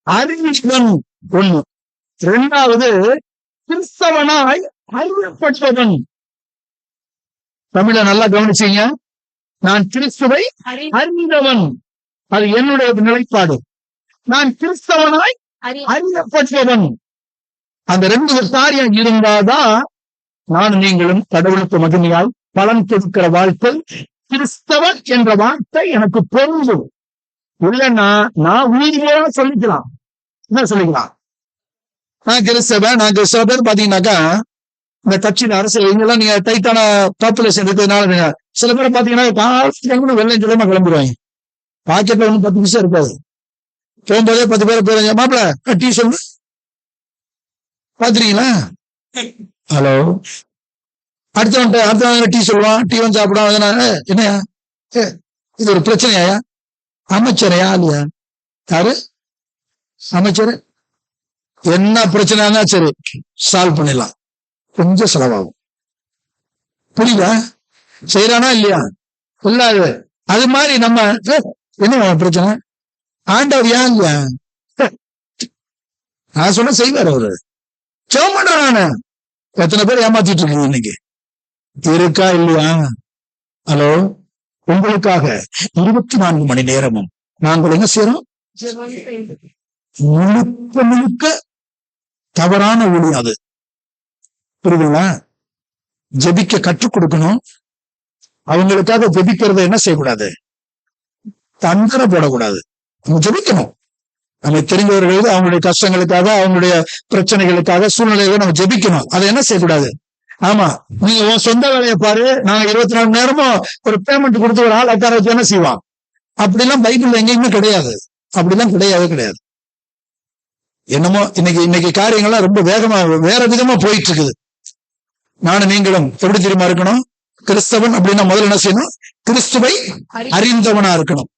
அறிந்தவன். 1. 2வது, கிறிஸ்தவனாய் அறியப்பட்டவன். தமிழ நல்லா கவனிச்சீங்க. நான் கிறிஸ்துவை அறிந்தவன், அது என்னுடைய நிலைப்பாடு. நான் கிறிஸ்தவனாய் அறியப்பட்டவன். அந்த 2 காரியம் இருந்தாதான் நான் நீங்களும் கடவுளுக்கு மகிமையால் பலன் கொடுக்கிற வாழ்க்கை. கிறிஸ்தவன் என்ற வார்த்தை எனக்கு பொருந்தும். இல்லைன்னா நான் உயிரியா சொல்லிக்கலாம். என்ன சொல்லிக்கலாம்? நான் கிறிஸ்தவன் பாத்தீங்கன்னாக்கா, இந்த கட்சியில அரசியல் இங்கெல்லாம் நீங்க டைட்டான பாப்புலேஷன் இருக்கிறதுனால சில பேரை பாத்தீங்கன்னா வெள்ளையும் சொல்லியமா கிளம்பிடுவாங்க. பாக்கெட்ல 10 பைசா இருக்காது. போகும்போதே 10 பேரை போயிருங்க, மாப்பிள்ள டீ சொல்லு பாத்துறீங்களா? ஹலோ, அடுத்தவன் டீ சொல்லுவான், டீ வந்து சாப்பிடுவான். என்னையா இது ஒரு பிரச்சனையா? அமைச்சரையா இல்லையா? யாரு அமைச்சர்? என்ன பிரச்சனைனா சரி சால்வ் பண்ணிடலாம், கொஞ்சம் செலவாகும். புரியுதா? செய்யறானா இல்லையா? இல்லாது அது மாதிரி நம்ம என்ன பிரச்சனை? ஆண்டவர் ஏன் இல்லையா? நான் சொன்ன செய்வார் அவரு. ஜெபம் பண்றேன் நானு. எத்தனை பேர் ஏமாத்திட்டு இருக்கீங்க இன்னைக்கு? இருக்கா இல்லையா? ஹலோ, உங்களுக்காக 24 மணி நேரமும் நாங்கள் என்ன செய்யறோம்? முழுக்க முழுக்க தவறான ஒளி அது. புரியுதுங்களா? ஜெபிக்க கற்றுக் கொடுக்கணும். அவங்களுக்காக ஜெபிக்கிறத என்ன செய்யக்கூடாது? தண்டனை போடக்கூடாது. நம்ம ஜெபிக்கணும். நம்ம தெரிஞ்சவர்களுக்கு அவங்களுடைய கஷ்டங்களுக்காக, அவங்களுடைய பிரச்சனைகளுக்காக, சூழ்நிலைகளை நம்ம ஜெபிக்கணும். அதை என்ன செய்யக்கூடாது? ஆமா, நீங்க உன் சொந்த வேலையை பாரு. நாங்க 24 மணி நேரமும் ஒரு பேமெண்ட் கொடுத்து ஒரு ஆள் உட்கார வச்சு என்ன செய்வான்? அப்படிலாம் பைபிள்ல எங்கேயுமே கிடையாது. அப்படிலாம் கிடையாது. என்னமோ இன்னைக்கு காரியங்கள்லாம் ரொம்ப வேகமா வேற விதமா போயிட்டு இருக்குது. நானும் நீங்களும் எப்படி தெரியுமா இருக்கணும்? கிறிஸ்தவன் அப்படின்னா முதல்ல என்ன செய்யணும்? கிறிஸ்துவை அறிந்தவனா இருக்கணும்.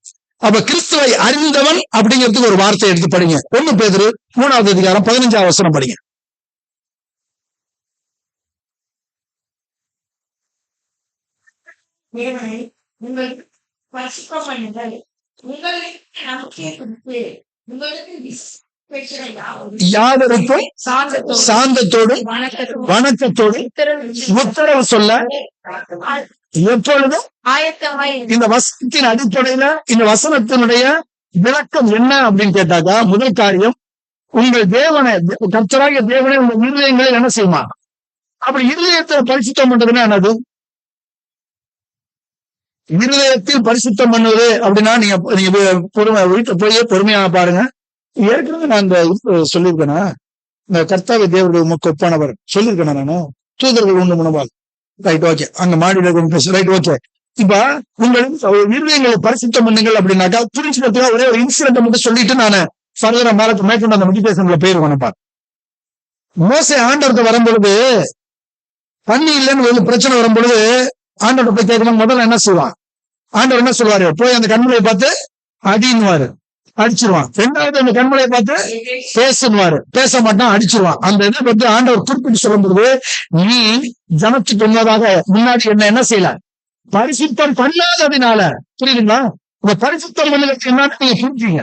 அப்ப கிறிஸ்துவை அறிந்தவன் அப்படிங்கிறதுக்கு ஒரு வார்த்தை எடுத்து படிங்க. 1 பேதுரு 3வது அதிகாரம் 15வது வசனம் படிங்க. யாவருக்கும் சாந்தத்தோடும் வணக்கத்தோடும் உத்தரவு சொல்ல எப்பொழுதும் இந்த வசனத்தின் அடிப்படையில இந்த வசனத்தினுடைய விளக்கம் என்ன அப்படின்னு கேட்டாக்கா, முதல் காரியம், உங்கள் தேவனை, கர்த்தராகிய தேவனை உங்கள் இருதயங்களை என்ன செய்யுமா? அப்படி இருதயத்தில் பரிசுத்தம் பண்றதுன்னா என்னது? இருதயத்தில் பரிசுத்தம் பண்ணுவது அப்படின்னா நீங்க வீட்டுல போய் பொறுமையாக பாருங்க. ஏற்கனவே நான் இந்த சொல்லியிருக்கேனா, இந்த கர்த்தாவே தேவருடைய உமக்கு ஒப்பானவர் சொல்லியிருக்கேன் நானு. தூதர்கள் உண்டு முனவால். Right, okay. அங்க மாடியில பேச. Right, okay. இப்ப உங்களின் இருதயங்களை பரிசுத்தம் பண்ணுங்கள் அப்படின்னாக்கா, புரிஞ்சுக்கிறதுக்காக ஒரே ஒரு இன்சிடென்ட் மட்டும் சொல்லிட்டு நான் ஃபர்தரா மேற்கொண்டு அந்த மெடிடேஷன்ல போயிருவேன். மோசே ஆண்டவர்கிட்ட வரும்பொழுது, தண்ணி இல்லைன்னு ஒரு பிரச்சனை வரும்பொழுது ஆண்டவர்கிட்ட போய் கேட்கணும். முதல்ல என்ன செய்வான்? ஆண்டவர் என்ன சொல்லுவாரு? போய் அந்த கண்மலையை பார்த்து அடின்னுவாரு, அடிச்சிருவான். 2வது அந்த கண்மலையை பார்த்து பேசுவாரு, பேச மாட்டான், அடிச்சிருவான். அந்த இதை பத்தி ஆண்டவர் குறிப்பிட்டு சொல்லும் பொழுது, நீ ஜனத்துக்கு முன்னாடி என்ன செய்யல? பரிசுத்தம் பண்ணாததுனால. புரியுதுங்களா? இந்த பரிசுத்தம் பண்ணுறதுக்கு என்னன்னு நீங்க புரிஞ்சுங்க.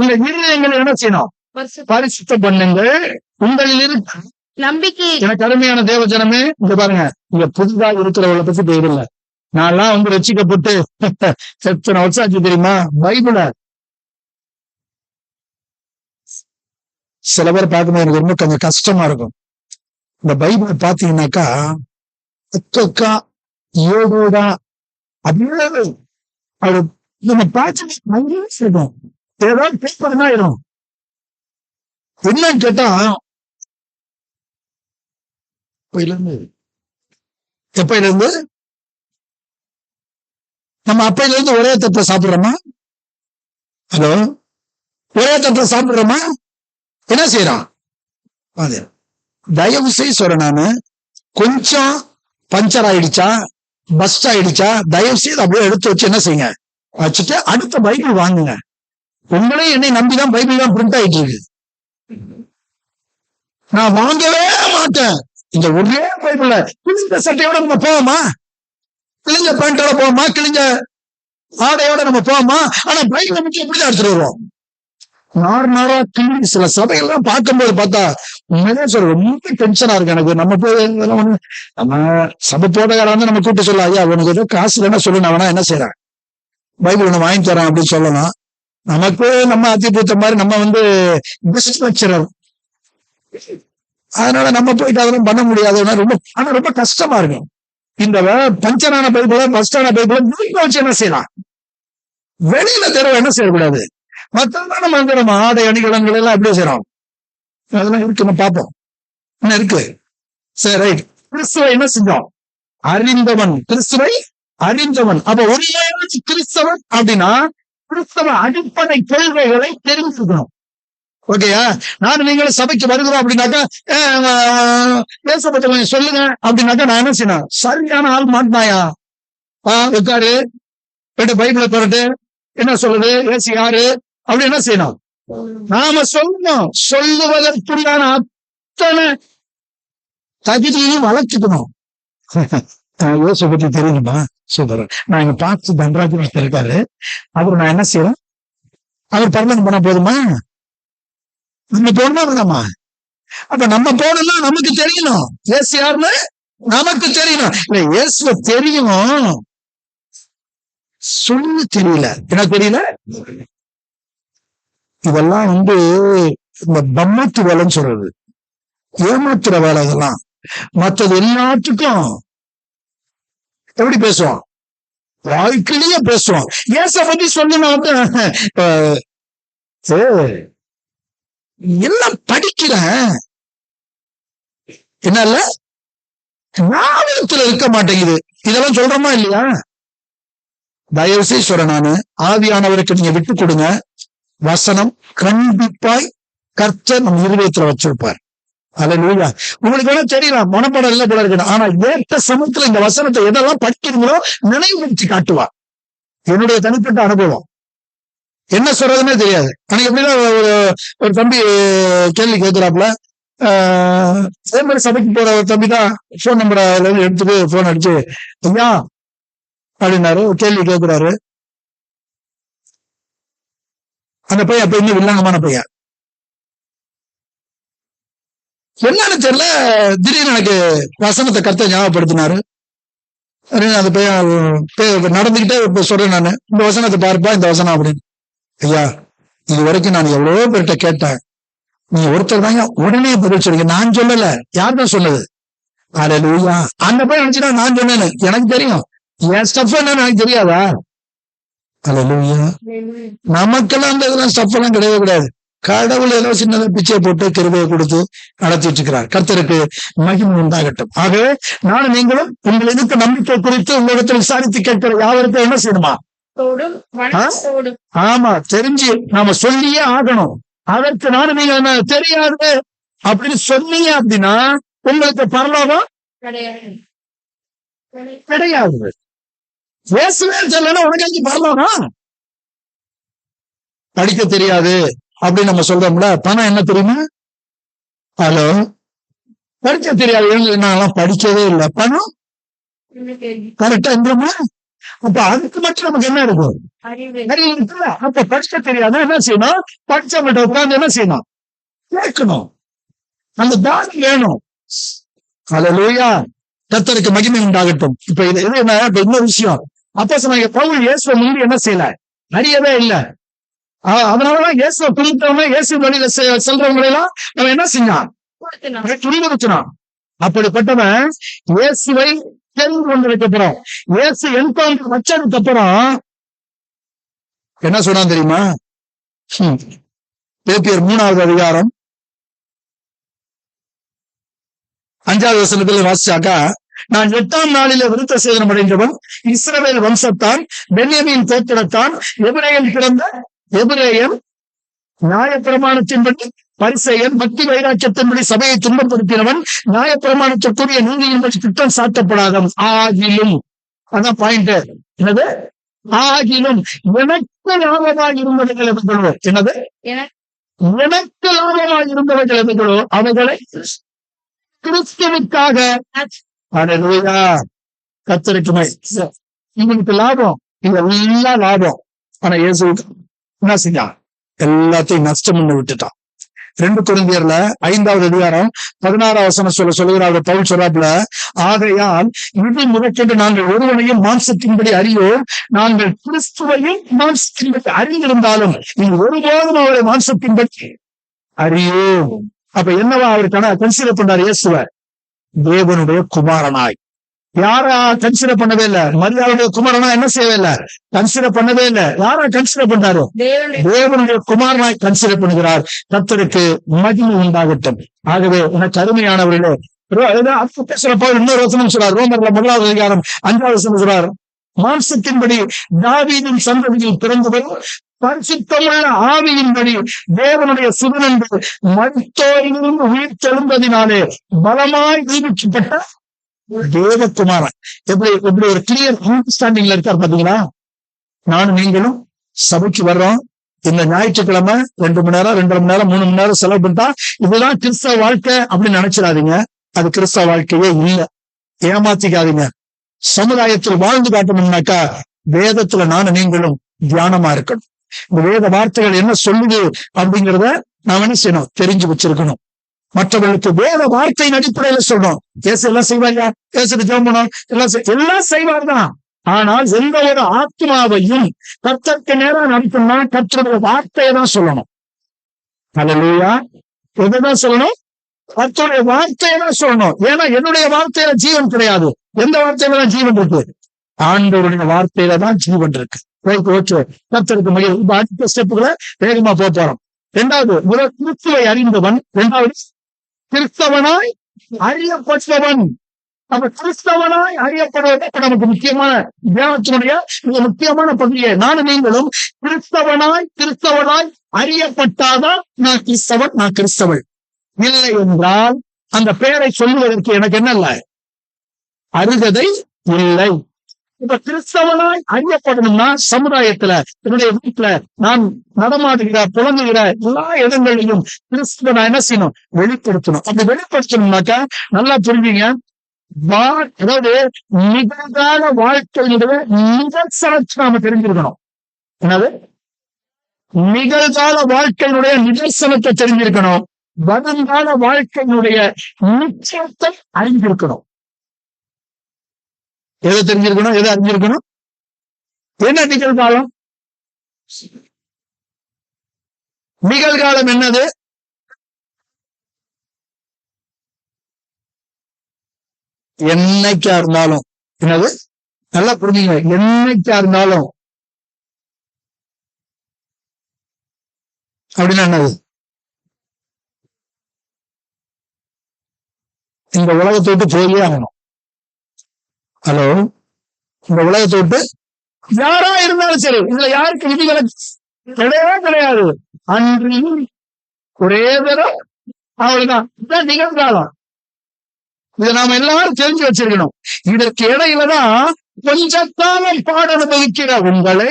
உங்க இருதயங்களை என்ன செய்யணும்? பரிசுத்தம் பண்ணுங்கள். உங்களில் இருக்கு நம்பிக்கை. எனக்கு அருமையான தேவஜனமே, இங்க பாருங்க, இங்க புதுதாக இருக்கிறவங்களை பத்தி தெரியல. நான்லாம் ரசிக்கப்பட்டு எத்தனை வருஷம் ஆச்சு தெரியுமா? பைபிள சில பேர் பார்க்கும்போது எனக்கு ரொம்ப கொஞ்சம் கஷ்டமா இருக்கும். இந்த பைபிளை பாத்தீங்கன்னாக்கா அக்கா யோகோடா அப்படியே அது நம்ம பார்த்து இருக்கும். ஏதாவது பேப்பர் தான் ஆயிரும். என்னன்னு கேட்டா எப்பையில இருந்து நம்ம அப்பையில இருந்து ஒரே தட்டுல சாப்பிடுறோமா? ஹலோ, ஒரே தட்டுல சாப்பிடுறோமா? என்ன செய்யறான்? தயவு செய்து சொல்றேன் நானு, கொஞ்சம் பஞ்சர் ஆயிடுச்சா, பஸ்ட் ஆயிடுச்சா, தயவு செய்து அப்படியே எடுத்து வச்சு என்ன செய்யுங்க, வச்சுட்டு அடுத்த பைபிள் வாங்குங்க. உங்களையும் என்னை நம்பிதான் பைபிள் தான் பிரிண்ட் ஆயிட்டு இருக்கு. நான் வாங்கவே மாட்டேன். இந்த ஒரே பைபிள்ல கிழிஞ்ச சட்டையோட நம்ம போவோமா? கிழிஞ்ச பேண்டோட போவோமா? கிழிஞ்ச ஆடையோட நம்ம போவோமா? ஆனா பைபிளை மட்டும் எப்படிதான் எடுத்துட்டு வருவோம்? நார்மலா கிழிஞ்சு சில சபைகள்லாம் பார்க்கும்போது பார்த்தா உண்மையிலே சொல்ற ரொம்ப டென்ஷனா இருக்கு எனக்கு. நம்ம போய் நம்ம சபை போட்டக்கார வந்து நம்ம கூப்பிட்டு சொல்ல, ஐயா உனக்கு ஏதோ காசு வேணா சொல்லு, நான் வேணா என்ன செய்யறேன் பைபிள் ஒண்ணு வாங்கி தரேன் அப்படின்னு சொல்லலாம். நமக்கு நம்ம அத்திபூத்த மாதிரி நம்ம வந்து பெஸ்ட் லெக்சரர், அதனால நம்ம போயிட்டு அதெல்லாம் பண்ண முடியாது. ரொம்ப ஆனா ரொம்ப கஷ்டமா இருக்கும். இந்த பஞ்சரான பைபிள, பஸ்டான பைபிள வீட்டுல வச்சு என்ன செய்யலாம்? வெளியில தெருவு என்ன செய்யக்கூடாது. மத்ததான் நம்ம வந்து நம்ம ஆடை அணிகலன்கள் எல்லாம் எப்படி செய்யறோம்? அதெல்லாம் இருக்கு, நம்ம பார்ப்போம் என்ன இருக்கு. சரி, ரைட். கிறிஸ்துவை என்ன செஞ்சோம்? அறிந்தவன். கிறிஸ்துவை அறிந்தவன். அப்ப ஒரு கிறிஸ்தவன் அப்படின்னா கிறிஸ்தவ அடிப்படை கொள்கைகளை தெரிஞ்சுக்கணும். ஓகேயா? நான் நீங்களும் சபைக்கு வருகிறோம் அப்படின்னாக்கா பேசப்பட்ட கொஞ்சம் சொல்லுங்க அப்படின்னாக்கா நான் என்ன செய்யணும்? சரியான ஆள் மாட்டினாயா உட்காரு, பைபிளை திறட்டு என்ன சொல்லுது, ஏசி யாரு அப்படி என்ன செய்யணும்? நாம சொல்லணும். சொல்லுவதற்குள்ளான அத்தனை தகுதியையும் வளர்த்துக்கணும். யோசை பத்தி தெரியுமா? சூப்பர். நான் இங்க பார்த்து தன்ராஜ் இருக்காரு, அவரு நான் என்ன செய்யறேன், அவர் பரலன் பண்ண போதுமா? நம்ம போடணும் வேணாமா? அப்ப நம்ம போடலாம், நமக்கு தெரியணும் ஏசு யாருன்னு நமக்கு தெரியணும். இல்ல இயேசுவ தெரியும், சொல்ல தெரியல. என்ன தெரியல? இதெல்லாம் வந்து இந்த பம்மத்து வேலைன்னு சொல்றது, ஏமாத்துற வேலை. இதெல்லாம் மற்றது எல்லாத்துக்கும் எப்படி பேசுவோம்? வாழ்க்கையிலேயே பேசுவோம். ஏச பத்தி சொல்லணும். எல்லாம் படிக்கிறேன், என்ன ஞாபகத்துல இருக்க மாட்டேங்குது. இதெல்லாம் சொல்றோமா இல்லையா? தயவு செய்து சொல்றேன் நானு, ஆவியானவருக்கு நீங்க விட்டு கொடுங்க. வசனம் கண்டிப்பாய் கர்த்தர் நம்ம இருதயத்துல வச்சிருப்பார். அல்லேலூயா. உங்களுக்கு வேணா தெரியலாம், மனப்பாடம் இல்லை போல இருக்கு. ஆனா ஏற்ற சமயத்துல இந்த வசனத்தை எதெல்லாம் படிக்கிறீங்களோ நினைவுபடுத்தி காட்டுவார். என்னுடைய தனிப்பட்ட அனுபவம் என்ன சொல்றதுன்னே தெரியாது. அன்னைக்கு எப்படிதான் ஒரு தம்பி கேள்வி கேட்கிறாப்புல, அதே மாதிரி சபைக்கு போற ஒரு தம்பி தான் போன் நம்பரை எடுத்துட்டு போன் அடிச்சு ஐயா அப்படின்னாரு, கேள்வி கேட்கிறாரு. அந்த பையன் அப்ப இன்னும் வில்லங்கமான பையன், என்னன்னு தெரியல, திடீர்னு எனக்கு வசனத்தை கர்த்தர் ஞாபகப்படுத்தினாரு. அந்த பையன் நடந்துகிட்டே இப்ப சொல்றேன் நானு, இந்த வசனத்தை பார்ப்பா, இந்த வசனம் அப்படின்னு. ஐயா இது வரைக்கும் நான் எவ்வளவோ பேர்கிட்ட கேட்டேன், நீ ஒருத்தர் தாங்க உடனே பதில் சொல்றீங்க. நான் சொல்லல, யார்தான் சொன்னது? அல்லேலூயா. அந்த பையன் நினைச்சுனா நான் சொன்னேன்னு எனக்கு தெரியும், என் ஸ்டஃப் என்னன்னு எனக்கு தெரியாதா? அல்லேலூயா. நமக்கெல்லாம் அந்த இதெல்லாம் ஸ்டஃப் எல்லாம் கிடையவே கிடையாது. கடவுள் ஏதோ சின்னதை பிச்சை போட்டு கிருபையை கொடுத்து நடத்திட்டு இருக்கிறார். கர்த்தருக்கு மகிமை உண்டாகட்டும். ஆகவே நானும் நீங்களும் உங்கள் இதுக்கு நம்பிக்கை குறித்து உங்களிடத்தில் விசாரித்து கேட்கிற யாவருக்கும் என்ன செய்யணுமா? ஆமா, தெரிஞ்சு நாம சொல்லியே ஆகணும். அதற்கு நானும் நீங்க தெரியாது அப்படின்னு சொன்னீங்க அப்படின்னா உங்களுக்கு பரலோகம் கிடையாது. இயேசுவே சொல்லணும் உனக்கு அஞ்சு பரலோகம். படிக்க தெரியாது அப்படின்னு நம்ம சொல்றோம்ல, பணம் என்ன தெரியுமா? ஹலோ, படிக்க தெரியாது, நான் படிக்கவே இல்லை, பணம் கரெக்டா இருந்தோமா? அப்ப அதுக்கு மட்டும் நமக்கு என்ன இருக்கும்? அறிவு இருக்குல்ல. அப்ப படிக்க தெரியாத என்ன செய்யணும்? படிச்சவங்கிட்ட உட்கார்ந்து என்ன செய்யணும்? கேட்கணும். அந்த தானம் வேணும். அல்லேலூயா. கர்த்தருக்கு மகிமை உண்டாகட்டும். இப்ப இது என்ன, இன்னொரு விஷயம், அப்போஸ்தலனாகிய பவுல் இயேசுவை முந்தி என்ன செய்யல? அறியவே இல்லை. அதனாலதான் இயேசுவை பிடித்தவங்க, இயேசு வழியில செல்றவங்களை எல்லாம் நம்ம என்ன செஞ்சான்? துணிவுறுத்தினான். அப்படிப்பட்டவன் இயேசுவை தெரிந்து கொண்டதுக்கு அப்புறம், இயேசு என்கவுண்டர் வச்சதுக்கு அப்புறம் என்ன சொன்னான் தெரியுமா? பேப்பியர் 3வது அதிகாரம் 5வது வசனத்துல வாசிச்சாக்கா, நான் 8ஆம் நாளிலே விருத்த சேதனம் அடைந்தவன், இஸ்ரவேல் வம்சத்தான், பென்யமீன் கோத்திரத்தான், எபிரேயன் பிறந்த எபிரேயன், நியாயப்பிரமாணத்தின்படி பரிசேயன், பக்தி வைராக்கியத்தின்படி சபையை துன்பப்படுத்தினவன், நியாயப்பிரமாணத்திற்குரிய நீதியின்படி குற்றம் சாட்டப்படாதவன் ஆகிலும். அதான் பாயிண்ட். என்னது? ஆகிலும் எனக்கு லாபமாக இருந்தவர்கள் எவர்களோ, என்னது? எனக்கு லாபமாக இருந்தவர்கள் எவர்களோ அவர்களை கிறிஸ்துவுக்காக கத்தரிக்குமை. இவனுக்கு லாபம், இதெல்லாம் லாபம். ஆனா இயேசுவுக்கு என்ன செஞ்சான்? எல்லாத்தையும் நஷ்டம் பண்ண விட்டுட்டான். 2 கொரிந்தியர்ல 5வது அதிகாரம் 16வது வசனம் சொல்லுகிறார் பவுல் சொல்றாப்புல, ஆகையால் இது முதற்கொண்டு நாங்கள் ஒருவனையும் மாம்சத்தின்படி அறியோம், நாங்கள் கிறிஸ்துவையும் மாம்சத்தின்படி அறிந்திருந்தாலும் நீங்க ஒருபோதும் அவரை மாம்சத்தின்படி அறியோம். அப்ப என்னவா அவருக்கான கன்சிடர் பண்றாரு? இயேசுவ தேவனுடைய குமாரனாய். யாரா கன்சிடர் பண்ணவே இல்ல? மரியாதையுடைய குமாரனா என்ன செய்யவே இல்ல? கன்சிடர் பண்ணவே இல்ல. யாரா கன்சிடர் பண்றாரு? தேவனுடைய குமாரனாய் கன்சிடர் பண்ணுகிறார். கர்த்தருக்கு மகிமை உண்டாகட்டும். ஆகவே எனக்கு அருமையானவர்களே, இன்னொரு வசனம் சொல்றார். ரோமர்ல 1வது அதிகாரம் 5வது வசனம் சொல்றார், மாம்சத்தின்படி தாவீதின் சந்ததியில் பிறந்தவர் பரிசுத்தமுள்ள ஆவியின்படி தேவனுடைய சுதன் என்று மருத்துவரிலிருந்து உயிர் தெழுந்ததினாலே பலமாய் நியமிக்கப்பட்ட தேவகுமாரன். எப்படி ஒரு கிளியர் அண்டர்ஸ்டாண்டிங்ல இருக்கார் பாத்தீங்களா? நானும் நீங்களும் சபைக்கு வர்றோம். இந்த ஞாயிற்றுக்கிழமை 2 மணி நேரம், 2.5 மணி நேரம், 3 மணி நேரம் செலவு பண்ணிட்டா இதுதான் கிறிஸ்தவ வாழ்க்கை அப்படின்னு நினைச்சிடாதீங்க. அது கிறிஸ்தவ வாழ்க்கையே இல்லை. ஏமாத்திக்காதீங்க. சமுதாயத்தில் வாழ்ந்து காட்டணும்னாக்கா வேதத்துல நானும் நீங்களும் தியானமா இருக்கணும். இந்த வேத வார்த்தைகள் என்ன சொல்லுது அப்படிங்கிறத நாம் என்ன செய்யணும்? தெரிஞ்சு வச்சிருக்கணும். மற்றவர்களுக்கு வேத வார்த்தையின் அடிப்படையில சொல்றோம். ஏசு எல்லாம் செய்வாங்க, ஏசு ஜெபம் பண்ணோம், எல்லாம் செய்வார்தான். ஆனால் எந்த ஒரு ஆத்மாவையும் கர்த்தருக்கு நேரம் நடத்தணும்னா கர்த்தருடைய வார்த்தையை தான் சொல்லணும். அல்லேலூயா. எதுதான் சொல்லணும்? கர்த்தருடைய வார்த்தையை தான் சொல்லணும். ஏன்னா என்னுடைய வார்த்தையில ஜீவன் கிடையாது. எந்த வார்த்தையில தான் ஜீவன் இருக்கு? ஆண்டவருடைய வார்த்தையில தான் ஜீவன் இருக்கு. கர்த்தருக்கு மகிழ். அடுத்த ஸ்டெப்புகளை வேகமா போறோம். 2வது, முதல் கிறிஸ்துவை அறிந்தவன். 2வது, கிறிஸ்தவனாய் அறியப்பட்டவன். அப்ப கிறிஸ்தவனாய் அறியப்படுவது நமக்கு முக்கியமான தியானத்தினுடைய மிக முக்கியமான பகுதியை. நானும் நீங்களும் கிறிஸ்தவனாய் அறியப்பட்டாதான் நான் கிறிஸ்தவன், நான் கிறிஸ்தவள். இல்லை என்றால் அந்த பெயரை சொல்லுவதற்கு எனக்கு என்ன இல்லை? அருகதை இல்லை. இப்ப கிறிஸ்தவனாய் அறியப்படணும்னா சமுதாயத்துல, என்னுடைய வீட்டுல நான் நடமாடுகிற புலங்குகிற எல்லா இடங்களிலும் கிறிஸ்துவ என்ன செய்யணும்? வெளிப்படுத்தணும். அப்படி வெளிப்படுத்தணும்னாக்கா நல்லா புரிஞ்சுங்க. அதாவது நிகழ்கால வாழ்க்கையினுடைய நிதர்சனத்தை நாம தெரிஞ்சிருக்கணும். என்னது? நிகழ்கால வாழ்க்கையினுடைய நிதர்சனத்தை தெரிஞ்சிருக்கணும். வருங்கால வாழ்க்கையினுடைய நிச்சயத்தை அறிந்திருக்கணும். எதை தெரிஞ்சிருக்கணும்? எதை அறிஞ்சிருக்கணும்? என்ன நிகழ்காலம்? நிகழ்காலம் என்னது? என்னைக்கா இருந்தாலும். என்னது? நல்லா புரிஞ்சுங்க. என்னைக்கா இருந்தாலும் அப்படின்னா என்னது? இந்த உலகத்தை விட்டு போயே ஆகணும். ஹலோ, இந்த உலகத்தை விட்டு யாரா இருந்தாலும் சரி, இதுல யாருக்கு விதிவிலக்கு கிடையவே கிடையாது. அன்றையும் ஒரே தரம் அவ்வளவுதான். இதுதான் நிகழ்காலம். இதை நாம எல்லாரும் தெரிஞ்சு வச்சிருக்கணும். இதற்கு இடையிலதான் கொஞ்சத்தாலும் பாட அனுபவிக்கிற உங்களை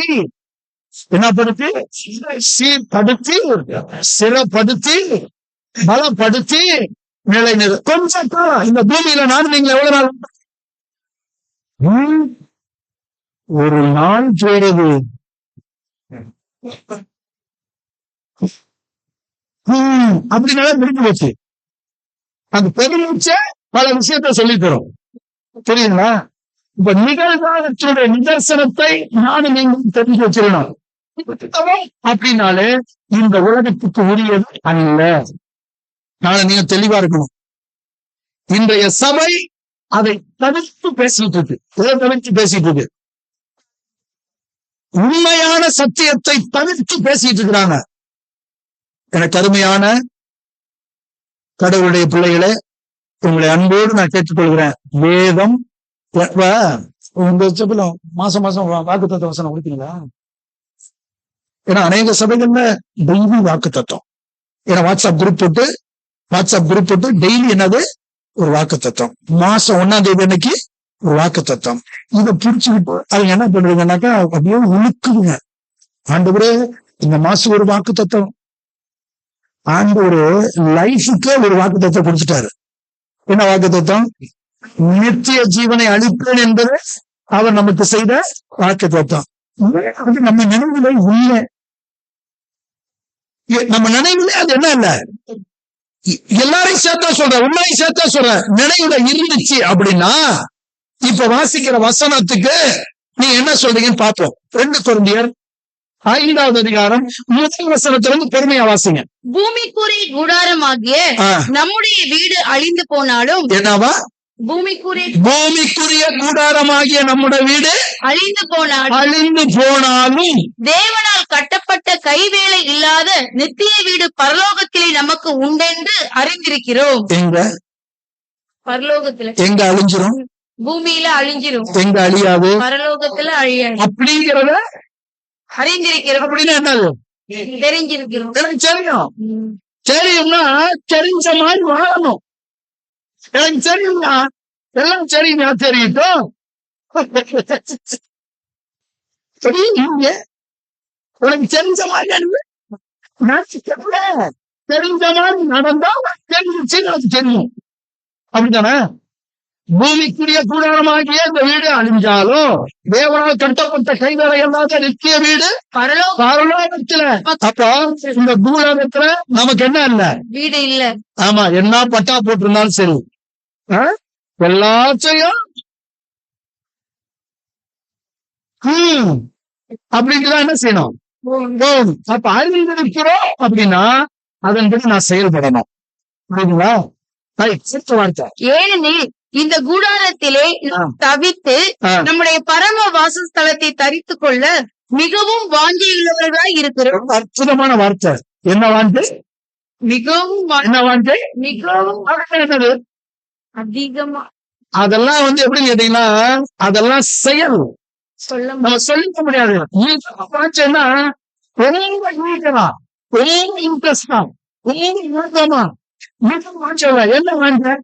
என்னப்படுத்தி, சீர்படுத்தி, சிறப்படுத்தி, பலப்படுத்தி நிலைநிறு. கொஞ்சம் காலம் இந்த பூமியில நானும் நீங்க எவ்வளவு நாள்? ஒரு நாள் போறது. அப்படின்னால முடிஞ்சு போச்சு. அந்த பெருமூச்ச பல விஷயத்த சொல்லி தரும். தெரியுங்களா? இப்ப நிகழ்காலத்தினுடைய நிதர்சனத்தை நானும் நீங்களும் தெரிஞ்சு வச்சிருக்கணும். அப்படின்னாலே இந்த உலகத்துக்கு உரியது அல்ல. நாளை நீங்க தெளிவா இருக்கணும். இன்றைய சபை அதை தவிர்த்து பேசிட்டு இருக்கு. எதை தவிர்த்து பேசிட்டு இருக்கு? உண்மையான சத்தியத்தை தவிர்த்து பேசிட்டு இருக்கிறாங்க. எனக்கு அருமையான கடவுளுடைய பிள்ளைகளே, உங்களை அன்போடு நான் கேட்டுக்கொள்கிறேன். வேதம் உங்க சபையில மாசம் வாக்குத்தத்த வசனம் கொடுத்தீங்களா? ஏன்னா அநேக சபைகள்ல டெய்லி வாக்கு தத்துவம். ஏன்னா வாட்ஸ்அப் குரூப் போட்டு டெய்லி என்னது ஒரு வாக்கு தத்துவம். மாசம் 1ஆம் தேதி அன்னைக்கு ஒரு வாக்கு தத்துவம். இதை புடிச்சுக்கிட்டு அவங்க என்ன பண்றீங்கன்னாக்கா அப்படியே உழுக்குதுங்க. ஆண்டவரே இந்த மாசம் ஒரு வாக்கு தத்துவம். ஆண்டவரு லைஃபுக்கே ஒரு வாக்கு தத்துவம் கொடுத்துட்டாரு. என்ன வாக்கு தத்துவம்? நித்திய ஜீவனை அளிப்பேன் என்பது அவர் நமக்கு செய்த வாக்கு தத்துவம். அது நம்ம நினைவுல இல்லை. நம்ம நினைவுல அது என்ன இல்ல, எல்லாரையும் சேர்த்தா சொல்ற, உண்மையும் சேர்த்தா சொல்ற, நினைவுல இருந்துச்சு அப்படின்னா இப்ப வாசிக்கிற வசனத்துக்கு நீ என்ன சொல்றீங்கன்னு பார்ப்போம். 2 கொரிந்தியர் 5வது அதிகாரம் 1 வசனத்திலிருந்து பொறுமையா வாசிங்க. பூமிக்குரிய கூடாரமாகிய நம்முடைய வீடு அழிந்து போனாலும், என்னவா? பூமிக்குரிய கூடாரமாகிய நம்முடைய வீடு அழிந்து போனாலும் தேவனால் கட்டப்பட்ட கைவேலை இல்லாத நித்திய வீடு பரலோகத்திலே நமக்கு உண்டென்று அறிந்திருக்கிறோம். பரலோகத்துல எங்க அழிஞ்சிரும்? பூமியில அழிஞ்சிரும். எங்க அழியாது? பரலோகத்துல அழியாது. அப்படிங்கிறத அறிந்திருக்கிறோம். அப்படின்னு என்னது? தெரிஞ்சிருக்கிறோம். எனக்கு தெரியும். தெரியும்னா தெரிஞ்ச மாதிரி வாழணும். எனக்கு தெரியும்னா எல்லாம் சரியா தெரியட்டும். உனக்கு தெரிஞ்ச மாதிரி தெரிஞ்ச மாதிரி நடந்தா தெரிஞ்சிச்சு, எனக்கு தெரியும். அப்படித்தானே? பூமிக்குரிய கூடாரமாகிய இந்த வீடு அழிஞ்சாலும் தேவனால் கட்டப்பட்ட கைவேலை இல்லாத நித்திய வீடு பரலோகத்துல. அப்போ இந்த பூலோகத்துல நமக்கு என்ன இல்ல? வீடு இல்ல. ஆமா, என்ன பட்டா போட்டிருந்தாலும் சரி, எல்லாத்தையும் அப்படின்ட்டுதான் என்ன செய்யணும்? அப்ப அறிந்திருக்கிறோம் அப்படின்னா அதன்படி நான் செயல்படணும். புரியுதுங்களா? வார்த்தை. ஏனெனில் இந்த கூடாரத்திலே தவித்து நம்முடைய பரம வாசஸ்தலத்தை தரித்துக் கொள்ள மிகவும் வாஞ்சியுள்ளவர்களாய் இருக்கிறோம். அற்புதமான வார்த்தை. என்ன வாஞ்சை? மிகவும். என்ன வாஞ்சை? மிகவும். என்னது? அதிகமா. அதெல்லாம் எப்படி கேட்டீங்கன்னா அதெல்லாம் செயல். நம்ம சொல்லிக்க முடியாது. வாஞ்சைன்னா ரொம்ப ஈகரா, ரொம்ப இன்ட்ரெஸ்டா, ரொம்ப ஊக்கமா வாஞ்சல. என்ன வாஞ்சை?